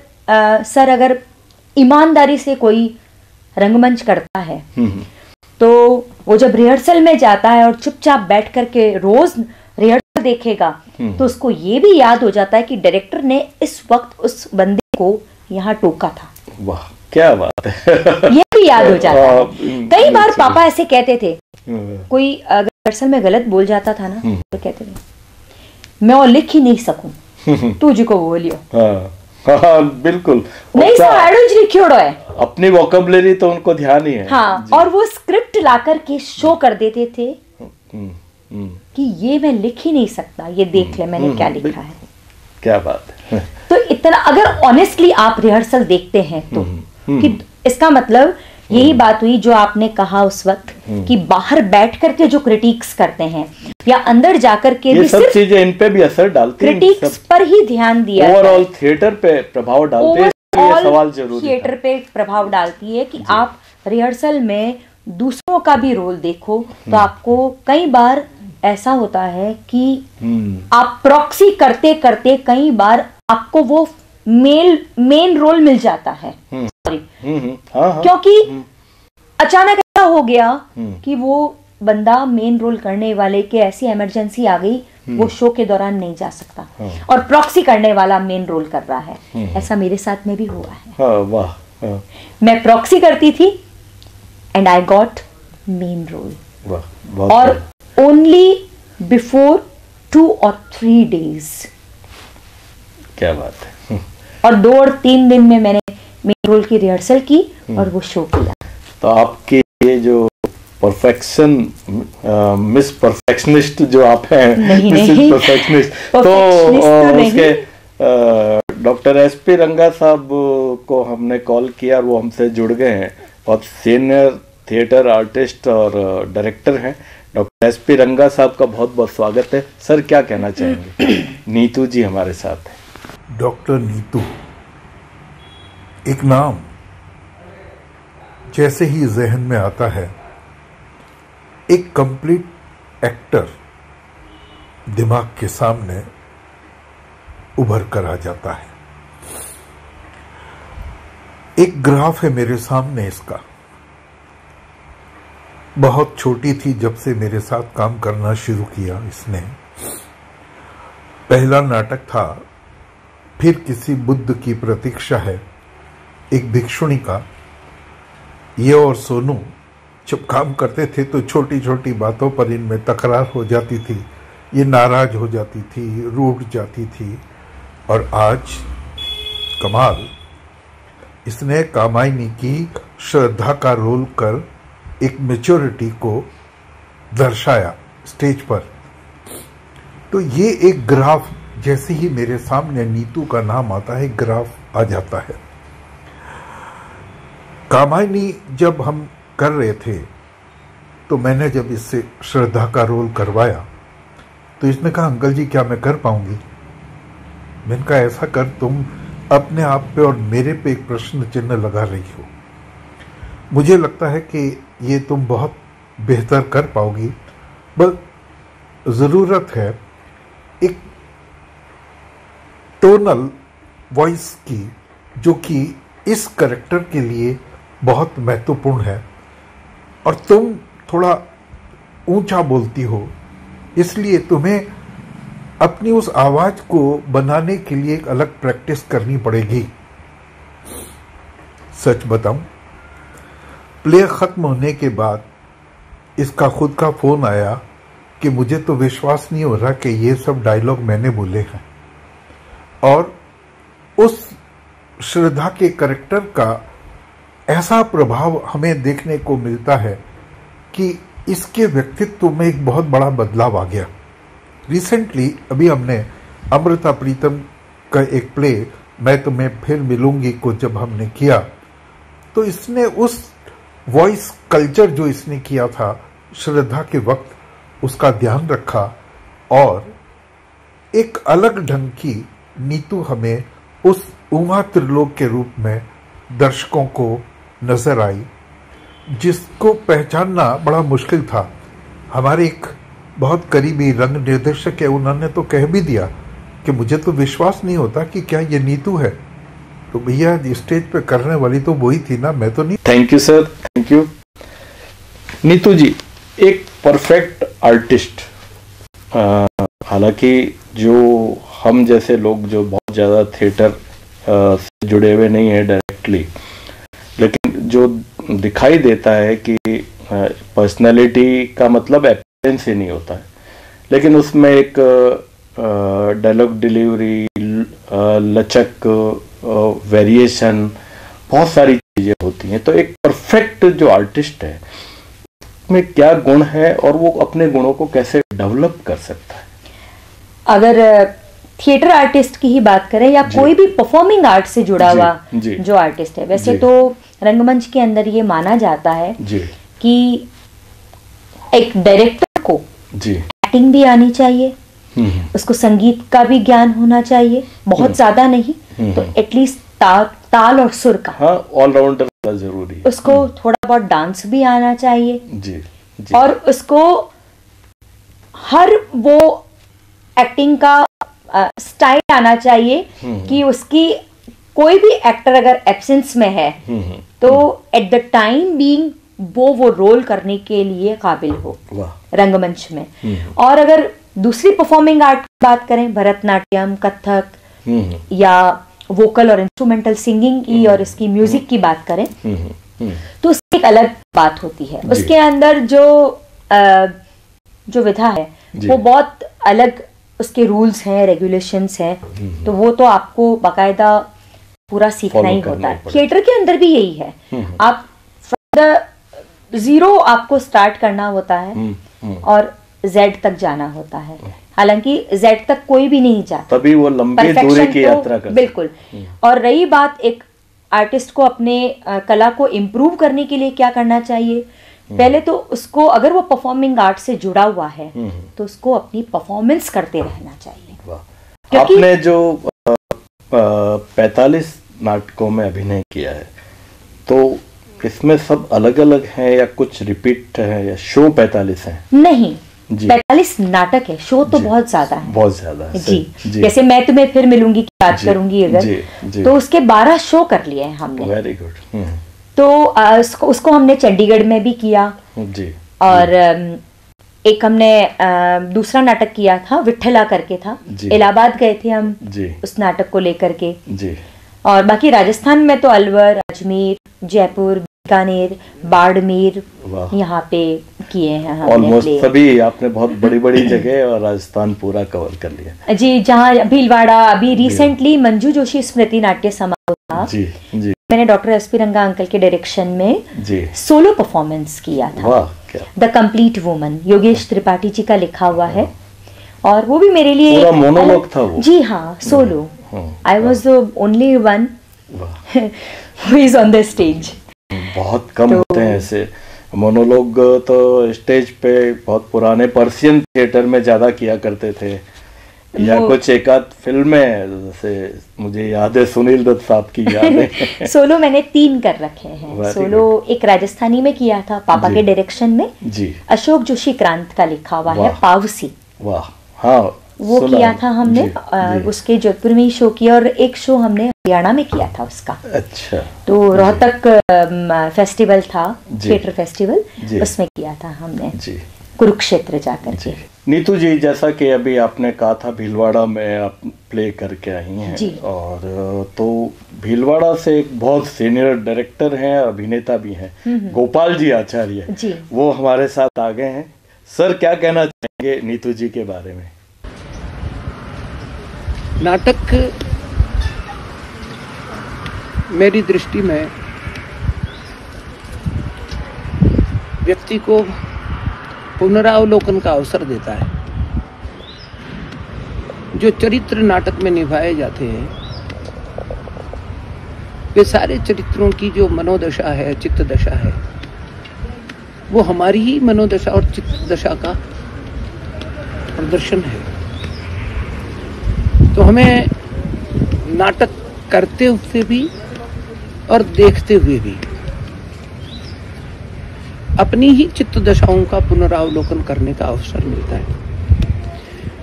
सर अगर ईमानदारी से कोई रंगमंच करता है तो वो जब रिहर्सल में जाता है और चुपचाप बैठ करके रोज रिहर्सल देखेगा तो उसको ये भी याद हो जाता है कि डायरेक्टर ने इस वक्त उस बंदे को यहाँ टोका था। वाह क्या बात है। ये भी याद हो जाता है। कई बार पापा ऐसे कहते थे, कोई अगर रिहर्सल में गलत बोल जाता था ना तो कहते थे मैं और लिख ही नहीं सकूं तुझको बोलियो। हाँ बिल्कुल, नहीं सर लिखियोड़ो है, अपनी वोकैबुलरी तो उनको ध्यान ही है। हाँ, और वो स्क्रिप्ट लाकर के शो कर देते थे कि ये मैं लिख ही नहीं सकता, ये देख ले मैंने क्या लिखा है। क्या बात है। तो इतना अगर ऑनेस्टली आप रिहर्सल देखते हैं तो कि इसका मतलब यही बात हुई जो आपने कहा उस वक्त कि बाहर बैठ करके जो क्रिटिक्स करते हैं या अंदर जाकर के ये सब चीजें इन पे भी असर डालती हैं, क्रिटिक्स पर ही ध्यान दिया, ओवरऑल थिएटर पे प्रभाव डालते हैं, ये सवाल जरूरी है। थिएटर पे प्रभाव डालती है कि आप रिहर्सल में दूसरों का भी रोल देखो तो आपको कई बार ऐसा होता है कि आप प्रॉक्सी करते करते कई बार आपको वो मेन रोल मिल जाता है। क्योंकि अचानक ऐसा हो गया कि वो बंदा मेन रोल करने वाले के ऐसी इमरजेंसी आ गई वो शो के दौरान नहीं जा सकता और प्रॉक्सी करने वाला मेन रोल कर रहा है। ऐसा मेरे साथ में भी हुआ है। वाह। मैं प्रॉक्सी करती थी and I got main role और ओनली बिफोर 2 और 3 days। क्या बात है। और 2 और 3 दिन में मैंने मेन रोल की रिहर्सल की और वो शो किया। तो आपके ये जो परफेक्शन मिस परफेक्शनिस्ट जो आप हैं, नहीं, परफेक्शनिस्ट तो उसके डॉक्टर एसपी रंगा साहब को हमने कॉल किया और वो हमसे जुड़ गए हैं। बहुत सीनियर थिएटर आर्टिस्ट और डायरेक्टर हैं। डॉक्टर एसपी रंगा साहब का बहुत बहुत स्वागत है। सर क्या कहना चाहेंगे? नीतू जी हमारे साथ हैं। डॉक्टर नीतू एक नाम जैसे ही जहन में आता है, एक कंप्लीट एक्टर दिमाग के सामने उभर कर आ जाता है। एक ग्राफ है मेरे सामने इसका। बहुत छोटी थी जब से मेरे साथ काम करना शुरू किया इसने। पहला नाटक था, फिर किसी बुद्ध की प्रतीक्षा है, एक भिक्षुणी का। ये और सोनू जब काम करते थे तो छोटी छोटी बातों पर इनमें तकरार हो जाती थी, ये नाराज हो जाती थी, रूठ जाती थी। और आज कमाल, इसने कामायनी की श्रद्धा का रोल कर एक मैच्योरिटी को दर्शाया स्टेज पर। तो ये एक ग्राफ, जैसे ही मेरे सामने नीतू का नाम आता है, ग्राफ आ जाता है। कामायनी जब हम कर रहे थे तो मैंने जब इससे श्रद्धा का रोल करवाया तो इसने कहा, अंकल जी क्या मैं कर पाऊंगी? मैंने कहा ऐसा कर, तुम अपने आप पे और मेरे पे एक प्रश्न चिन्ह लगा रही हो। मुझे लगता है कि ये तुम बहुत बेहतर कर पाओगी, बस जरूरत है एक टोनल वॉइस की, जो कि इस कैरेक्टर के लिए बहुत महत्वपूर्ण है। और तुम थोड़ा ऊंचा बोलती हो, इसलिए तुम्हें अपनी उस आवाज को बनाने के लिए एक अलग प्रैक्टिस करनी पड़ेगी। सच बताऊं, प्ले खत्म होने के बाद इसका खुद का फोन आया कि मुझे तो विश्वास नहीं हो रहा कि ये सब डायलॉग मैंने बोले हैं। और उस श्रद्धा के कैरेक्टर का ऐसा प्रभाव हमें देखने को मिलता है कि इसके व्यक्तित्व में एक बहुत बड़ा बदलाव आ गया। रिसेंटली अभी हमने अमृता प्रीतम का एक प्ले मैं तुम्हें फिर मिलूंगी को जब हमने किया, तो इसने उस वॉइस कल्चर जो इसने किया था श्रद्धा के वक्त, उसका ध्यान रखा और एक अलग ढंग की नीतू हमें उस उमा त्रिलोक के रूप में दर्शकों को नजर आई, जिसको पहचानना बड़ा मुश्किल था। हमारे एक बहुत करीबी रंग निर्देशक है, उन्होंने तो कह भी दिया कि मुझे तो विश्वास नहीं होता कि क्या ये नीतू है। तो भैया स्टेज पे करने वाली तो वही थी ना, मैं तो नहीं। Thank you sir, thank you. Neetu ji एक परफेक्ट आर्टिस्ट, हालांकि जो हम जैसे लोग जो बहुत ज़्यादा थिएटर से जुड़े हुए नहीं है डायरेक्टली, लेकिन जो दिखाई देता है कि पर्सनालिटी का मतलब अपीयरेंस ही नहीं होता है, लेकिन उसमें एक डायलॉग डिलीवरी, लचक, वेरिएशन, बहुत सारी चीज़ें होती हैं। तो एक परफेक्ट जो आर्टिस्ट है में क्या गुण है और वो अपने गुणों को कैसे डेवलप कर सकता है? अगर थिएटर आर्टिस्ट की ही बात करें या कोई भी परफॉर्मिंग आर्ट से जुड़ा हुआ जो आर्टिस्ट है, वैसे तो रंगमंच के अंदर ये माना जाता है कि एक डायरेक्टर को एक्टिंग भी आनी चाहिए, उसको संगीत का भी ज्ञान होना चाहिए, बहुत ज्यादा नहीं तो एटलीस्ट ताल और सुर का, हाँ, ऑलराउंडर जरूरी है। उसको थोड़ा बहुत डांस भी आना चाहिए और उसको हर वो एक्टिंग का स्टाइल आना चाहिए कि उसकी कोई भी एक्टर अगर एब्सेंस में है तो एट द टाइम बीइंग वो रोल करने के लिए काबिल हो रंगमंच में। और अगर दूसरी परफॉर्मिंग आर्ट की बात करें, भरतनाट्यम, कथक या वोकल और इंस्ट्रूमेंटल सिंगिंग की और इसकी म्यूजिक की बात करें तो उसकी एक अलग बात होती है। उसके अंदर जो विधा है वो बहुत अलग, उसके रूल्स हैं, रेगुलेशंस हैं, तो वो तो आपको बाकायदा पूरा सीखना ही होता है। थिएटर के अंदर भी यही है, आप फ्रॉम द जीरो आपको स्टार्ट करना होता है और जेड तक जाना होता है। हालांकि जेड तक कोई भी नहीं जाता, तभी वो लंबी दूरी की यात्रा करते। बिल्कुल। और रही बात एक आर्टिस्ट को अपने कला को इम्प्रूव करने के लिए क्या करना चाहिए, पहले तो उसको, अगर वो परफॉर्मिंग आर्ट से जुड़ा हुआ है तो उसको अपनी परफॉर्मेंस करते रहना चाहिए। आपने जो 45 नाटकों में अभिनय किया है, तो इसमें सब अलग अलग हैं या कुछ रिपीट है या शो 45 है? नहीं, 45 नाटक है, शो तो बहुत ज्यादा है। बहुत ज्यादा है जी। जैसे मैं तुम्हें फिर मिलूंगी की बात करूंगी अगर, तो उसके 12 शो कर लिए हैं हमने। Very good. तो उसको हमने चंडीगढ़ में भी किया जी। और एक हमने दूसरा नाटक किया था, विठला करके था, इलाहाबाद गए थे हम जी। उस नाटक को लेकर के जी। और बाकी राजस्थान में तो अलवर, अजमेर, जयपुर, बीकानेर, बाड़मेर यहाँ पे किए हैं हमने। ऑलमोस्ट सभी आपने बहुत बड़ी बड़ी जगह और राजस्थान पूरा कवर कर लिया जी। जहाँ भीलवाड़ा, अभी रिसेंटली मंजू जोशी स्मृति नाट्य समारोह था जी जी। मैंने डॉक्टर एसपी रंगा अंकल के डायरेक्शन में जी सोलो परफॉर्मेंस किया था। वाह, क्या the complete woman, Yogesh Tripathi ji का लिखा हुआ है, और वो भी मेरे लिए पूरा मोनोलॉग था वो। जी हाँ, solo. I was the only one who is on the stage. बहुत कम होते हैं ऐसे मोनोलॉग, तो स्टेज पे बहुत पुराने पर्शियन थिएटर में ज्यादा किया करते थे, या कुछ एक आध फिल्म में, जैसे मुझे याद है सुनील दत्त साहब की याद है। सोलो मैंने 3 कर रखे हैं। सोलो एक राजस्थानी में किया था पापा के डायरेक्शन में जी। अशोक जोशी क्रांत का लिखा हुआ है, पावसी। वाह, हाँ, वो किया था हमने जी। उसके जोधपुर में ही शो किया, और एक शो हमने हरियाणा में किया था उसका। अच्छा। तो रोहतक फेस्टिवल था, थिएटर फेस्टिवल, उसमें किया था हमने जी। कुरुक्षेत्र जाकर के। नीतू जी, जैसा कि अभी आपने कहा था भीलवाड़ा में आप प्ले करके आई हैं जी। और तो भीलवाड़ा से एक बहुत सीनियर डायरेक्टर हैं, अभिनेता भी हैं, गोपाल जी आचार्य जी, वो हमारे साथ आ गए हैं। सर, क्या कहना चाहेंगे नीतू जी के बारे में? नाटक मेरी दृष्टि में व्यक्ति को पुनरावलोकन का अवसर देता है। जो चरित्र नाटक में निभाए जाते हैं, वे सारे चरित्रों की जो मनोदशा है, चित्त दशा है, वो हमारी ही मनोदशा और चित्त दशा का प्रदर्शन है। तो हमें नाटक करते हुए भी और देखते हुए भी अपनी ही चित्त दशाओं का पुनरावलोकन करने का अवसर मिलता है।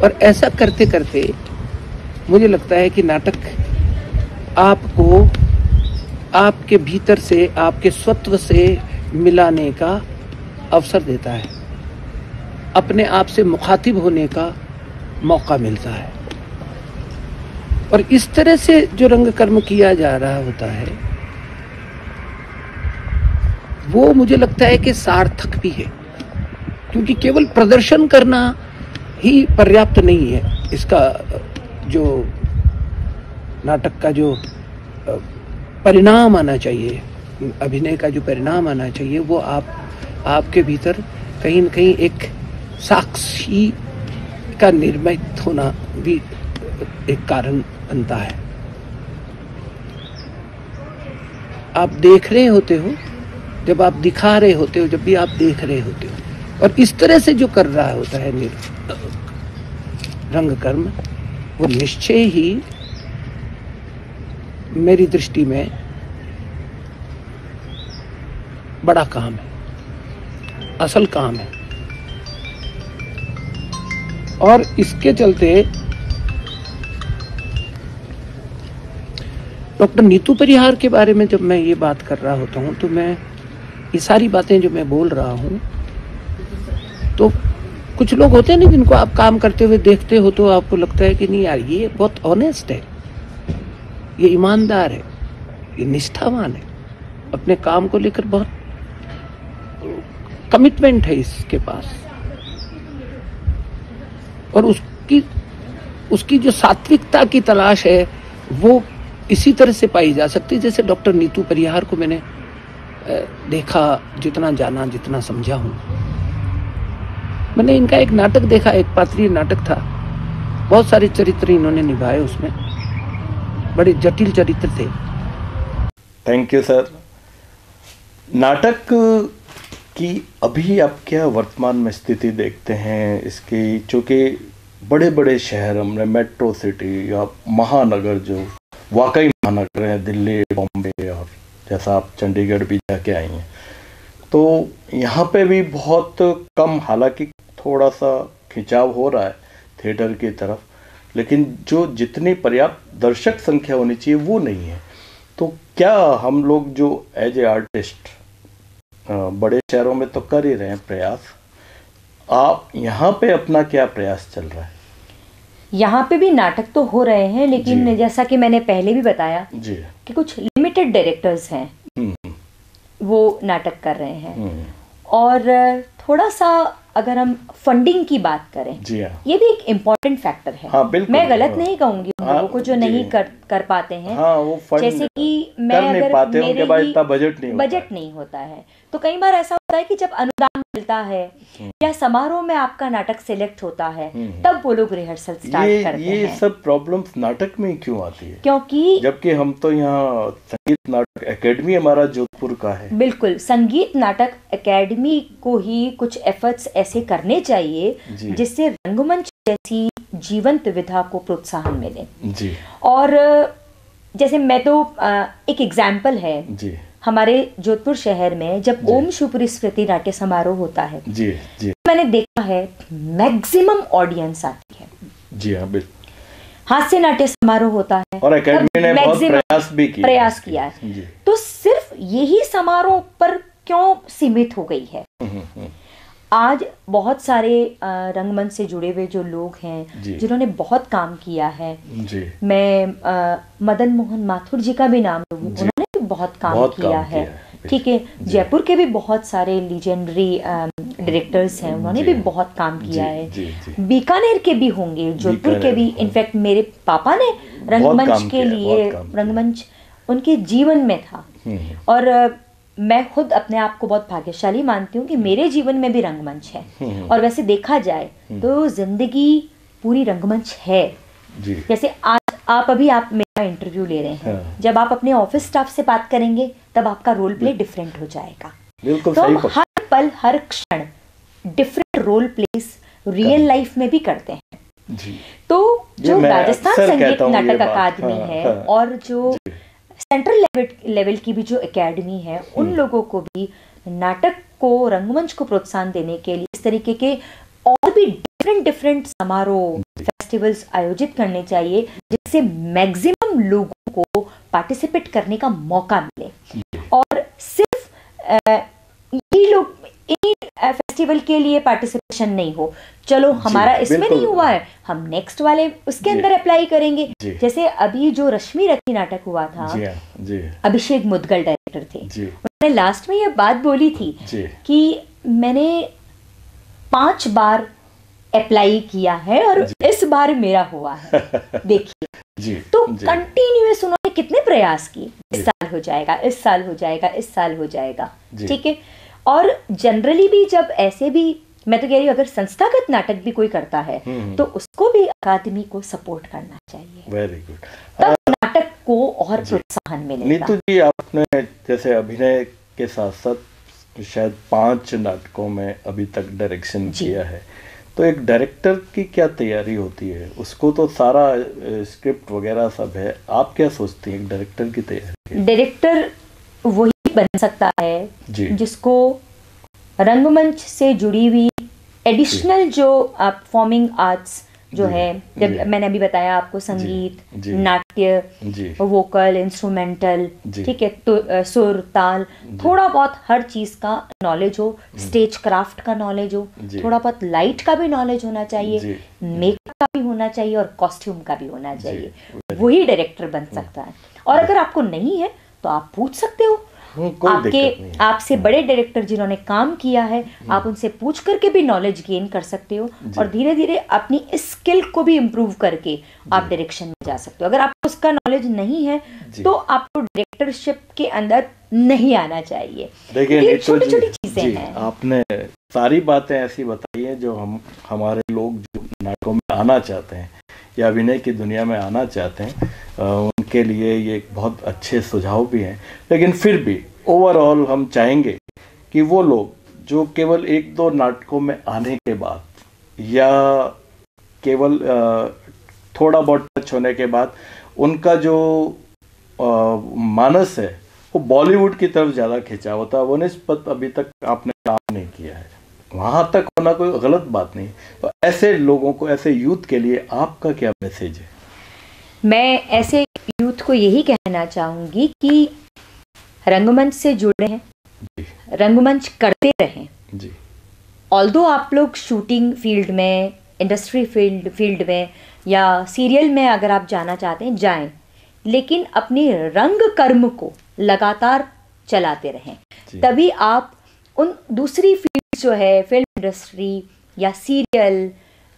और ऐसा करते करते मुझे लगता है कि नाटक आपको आपके भीतर से, आपके स्वत्व से मिलाने का अवसर देता है, अपने आप से मुखातिब होने का मौका मिलता है। और इस तरह से जो रंग कर्म किया जा रहा होता है, वो मुझे लगता है कि सार्थक भी है, क्योंकि केवल प्रदर्शन करना ही पर्याप्त नहीं है। इसका जो नाटक का जो परिणाम आना चाहिए, अभिनय का जो परिणाम आना चाहिए, वो आपके भीतर कहीं न कहीं एक साक्षी का निर्मित होना भी एक कारण बनता है। आप देख रहे होते हो, जब आप दिखा रहे होते हो, जब भी आप देख रहे होते हो, और इस तरह से जो कर रहा होता है रंग कर्म, वो निश्चय ही मेरी दृष्टि में बड़ा काम है, असल काम है। और इसके चलते डॉक्टर नीतू परिहार के बारे में जब मैं ये बात कर रहा होता हूँ, तो मैं ये सारी बातें जो मैं बोल रहा हूँ, तो कुछ लोग होते हैं ना जिनको आप काम करते हुए देखते हो तो आपको लगता है कि नहीं यार, ये बहुत ऑनेस्ट है, ये ईमानदार है, ये निष्ठावान है, अपने काम को लेकर बहुत कमिटमेंट है इसके पास, और उसकी जो सात्विकता की तलाश है वो इसी तरह से पाई जा सकती है जैसे डॉक्टर नीतू परिहार को मैंने देखा, जितना जाना, जितना समझा हूं। मैंने इनका एक नाटक देखा, एक पात्रीय नाटक था, बहुत सारे चरित्र इन्होंने निभाए, उसमें बड़े जटिल चरित्र थे। Thank you sir. नाटक की अभी आप क्या वर्तमान में स्थिति देखते हैं इसकी, चूँकि बड़े बड़े शहर, हमने मेट्रो सिटी या महानगर जो वाकई महानगर हैं, दिल्ली, बॉम्बे, और जैसा आप चंडीगढ़ भी जाके आई हैं, तो यहाँ पे भी बहुत कम, हालांकि थोड़ा सा खिंचाव हो रहा है थिएटर की तरफ, लेकिन जो जितनी पर्याप्त दर्शक संख्या होनी चाहिए वो नहीं है। तो क्या हम लोग जो एज ए आर्टिस्ट बड़े शहरों में तो कर ही रहे हैं प्रयास, आप यहाँ पे अपना क्या प्रयास चल रहा है? यहाँ पे भी नाटक तो हो रहे हैं, लेकिन जैसा कि मैंने पहले भी बताया जी कि कुछ लिमिटेड डायरेक्टर्स हैं वो नाटक कर रहे हैं, और थोड़ा सा अगर हम फंडिंग की बात करें, जी हाँ, ये भी एक इम्पोर्टेंट फैक्टर है। हाँ, बिल्कुल, मैं गलत नहीं कहूंगी उन लोगों को जो नहीं कर पाते हैं। हाँ, वो जैसे कि मैं अगर उनके पास इतना बजट नहीं होता है, तो कई बार ऐसा होता है कि जब अनुदान मिलता है या समारोह में आपका नाटक सिलेक्ट होता है, तब वो लोग रिहर्सल स्टार्ट करते हैं। ये सब प्रॉब्लम्स नाटक में क्यों आती है? क्योंकि जबकि हम तो यहाँ संगीत नाटक एकेडमी हमारा जोधपुर का है। बिल्कुल, संगीत नाटक एकेडमी को ही कुछ एफर्ट्स ऐसे करने चाहिए जिससे रंगमंच जैसी जीवंत विधा को प्रोत्साहन मिले जी। और जैसे मैं तो एक एग्जाम्पल है जी, हमारे जोधपुर शहर में जब ओम शिवपुरी स्मृति नाट्य समारोह होता है जी जी, मैंने देखा है मैक्सिमम ऑडियंस आती है। जी हाँ, बिल्कुल। हास्य नाट्य समारोह होता है और एकेडमी ने बहुत प्रयास किया है। तो सिर्फ यही समारोह पर क्यों सीमित हो गई है? आज बहुत सारे रंगमंच से जुड़े हुए जो लोग हैं जिन्होंने बहुत काम किया है, मैं मदन मोहन माथुर जी का भी नाम लूं, उन्होंने भी बहुत काम किया है। ठीक है, जयपुर के भी बहुत सारे लीजेंडरी डायरेक्टर्स हैं, उन्होंने भी बहुत काम किया है। बीकानेर के भी होंगे, जोधपुर के भी। इनफैक्ट मेरे पापा ने रंगमंच के लिए, रंगमंच उनके जीवन में था, और मैं खुद अपने आप को बहुत भाग्यशाली मानती हूँ कि मेरे जीवन में भी रंगमंच है। और वैसे देखा जाए तो जिंदगी पूरी रंगमंच है। जैसे आज आप मेरा इंटरव्यू ले रहे हैं, जब आप अपने ऑफिस स्टाफ से बात करेंगे तब आपका रोल प्ले डिफरेंट हो जाएगा। बिल्कुल, तो हम हर पल हर क्षण different role plays real life में भी करते हैं जी। तो जो राजस्थान संगीत नाटक अकादमी है और जो सेंट्रल लेवल की भी जो एकेडमी है, उन लोगों को भी नाटक को, रंगमंच को प्रोत्साहन देने के लिए इस तरीके के और भी डिफरेंट समारोह, फेस्टिवल्स आयोजित करने चाहिए जिससे मैक्सिमम लोगों को पार्टिसिपेट करने का मौका मिले। और सिर्फ ये लोग फेस्टिवल के लिए पार्टिसिपेशन नहीं हो, चलो हमारा इसमें नहीं हुआ है, हम नेक्स्ट वाले उसके अंदर अप्लाई करेंगे। जैसे अभी जो रश्मि रथी नाटक हुआ था, अभिषेक मुदगल डायरेक्टर थे, उन्होंने लास्ट में ये बात बोली थी कि मैंने 5 बार अप्लाई किया है और इस बार मेरा हुआ है। देखिए, तो कंटिन्यूअस उन्होंने कितने प्रयास किए, इस साल हो जाएगा, इस साल हो जाएगा, इस साल हो जाएगा। ठीक है, और जनरली भी जब ऐसे भी, मैं तो कह रही हूँ, अगर संस्थागत नाटक भी कोई करता है तो उसको भी अकादमी को सपोर्ट करना चाहिए। Very good. तब नाटक को और प्रोत्साहन मिलेगा। नीतू जी, आपने जैसे अभिनय के साथ साथ शायद 5 नाटकों में अभी तक डायरेक्शन किया है, तो एक डायरेक्टर की क्या तैयारी होती है? उसको तो सारा स्क्रिप्ट वगैरह सब है, आप क्या सोचती हैं एक डायरेक्टर की तैयारी? डायरेक्टर वही बन सकता है जिसको रंगमंच से जुड़ी हुई एडिशनल जो परफॉर्मिंग आर्ट्स जो है, जब मैंने अभी बताया आपको, संगीत, नाट्य, वोकल, इंस्ट्रूमेंटल, ठीक है, तो सुर, ताल, थोड़ा बहुत हर चीज का नॉलेज हो, स्टेज क्राफ्ट का नॉलेज हो, थोड़ा बहुत लाइट का भी नॉलेज होना चाहिए, मेकअप का भी होना चाहिए और कॉस्ट्यूम का भी होना चाहिए। वही डायरेक्टर बन सकता है। और अगर आपको नहीं है तो आप पूछ सकते हो, आपसे बड़े डायरेक्टर जिन्होंने काम किया है, आप उनसे पूछ करके भी नॉलेज गेन कर सकते हो और धीरे धीरे अपनी इस स्किल को भी इम्प्रूव करके आप डायरेक्शन में जा सकते हो। अगर आपको उसका नॉलेज नहीं है तो आपको डायरेक्टरशिप के अंदर नहीं आना चाहिए। देखिए, छोटी छोटी चीजें हैं। आपने सारी बातें ऐसी बताई हैं जो हमारे लोग जो नाटकों में आना चाहते हैं या अभिनय की दुनिया में आना चाहते हैं उनके लिए ये एक बहुत अच्छे सुझाव भी हैं। लेकिन फिर भी ओवरऑल हम चाहेंगे कि वो लोग जो केवल 1-2 नाटकों में आने के बाद या केवल थोड़ा बहुत टच होने के बाद उनका जो मानस है वो बॉलीवुड की तरफ ज़्यादा खिंचा होता है, वो निस्बत अभी तक आपने काम नहीं किया है, वहाँ तक होना कोई गलत बात नहीं। तो ऐसे लोगों को, ऐसे यूथ के लिए आपका क्या मैसेज है? मैं ऐसे यूथ को यही कहना चाहूँगी कि रंगमंच से जुड़े हैं, रंगमंच करते रहें जी। ऑल्दो आप लोग शूटिंग फील्ड में, इंडस्ट्री फील्ड में या सीरियल में अगर आप जाना चाहते हैं जाएं, लेकिन अपनी रंग कर्म को लगातार चलाते रहें, तभी आप उन दूसरी फील्ड जो है फिल्म इंडस्ट्री या सीरियल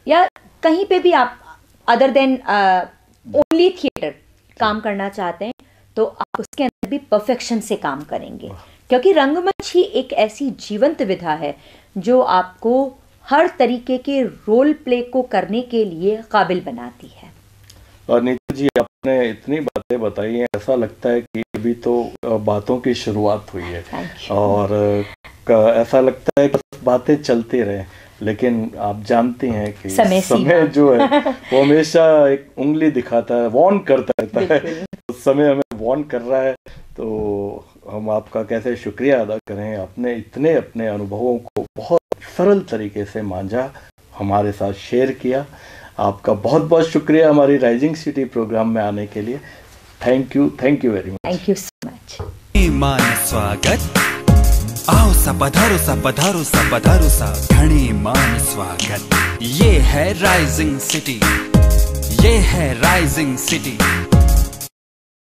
या कहीं पे भी आप अदर देन ओनली थिएटर काम करना चाहते हैं तो आप उसके अंदर भी परफेक्शन से काम करेंगे, क्योंकि रंगमंच ही एक ऐसी जीवंत विधा है जो आपको हर तरीके के रोल प्ले को करने के लिए काबिल बनाती है। और नीतू जी, आपने इतनी बातें बताई हैं, ऐसा लगता है कि अभी तो बातों की शुरुआत हुई है और ऐसा लगता है कि बातें चलती रहे, लेकिन आप जानती हैं कि समय जो है वो हमेशा एक उंगली दिखाता है, वार्न करता रहता है। उस समय हमें वार्न कर रहा है तो हम आपका कैसे शुक्रिया अदा करें। आपने इतने अपने अनुभवों को बहुत सरल तरीके से मांझा, हमारे साथ शेयर किया। आपका बहुत बहुत शुक्रिया हमारी राइजिंग सिटी प्रोग्राम में आने के लिए। Thank you very much. Thank you so much. मान स्वागत, आओ सा पधारो सा पधारो सा पधारो सा, घणे मान स्वागत। ये है राइजिंग सिटी, ये है राइजिंग सिटी।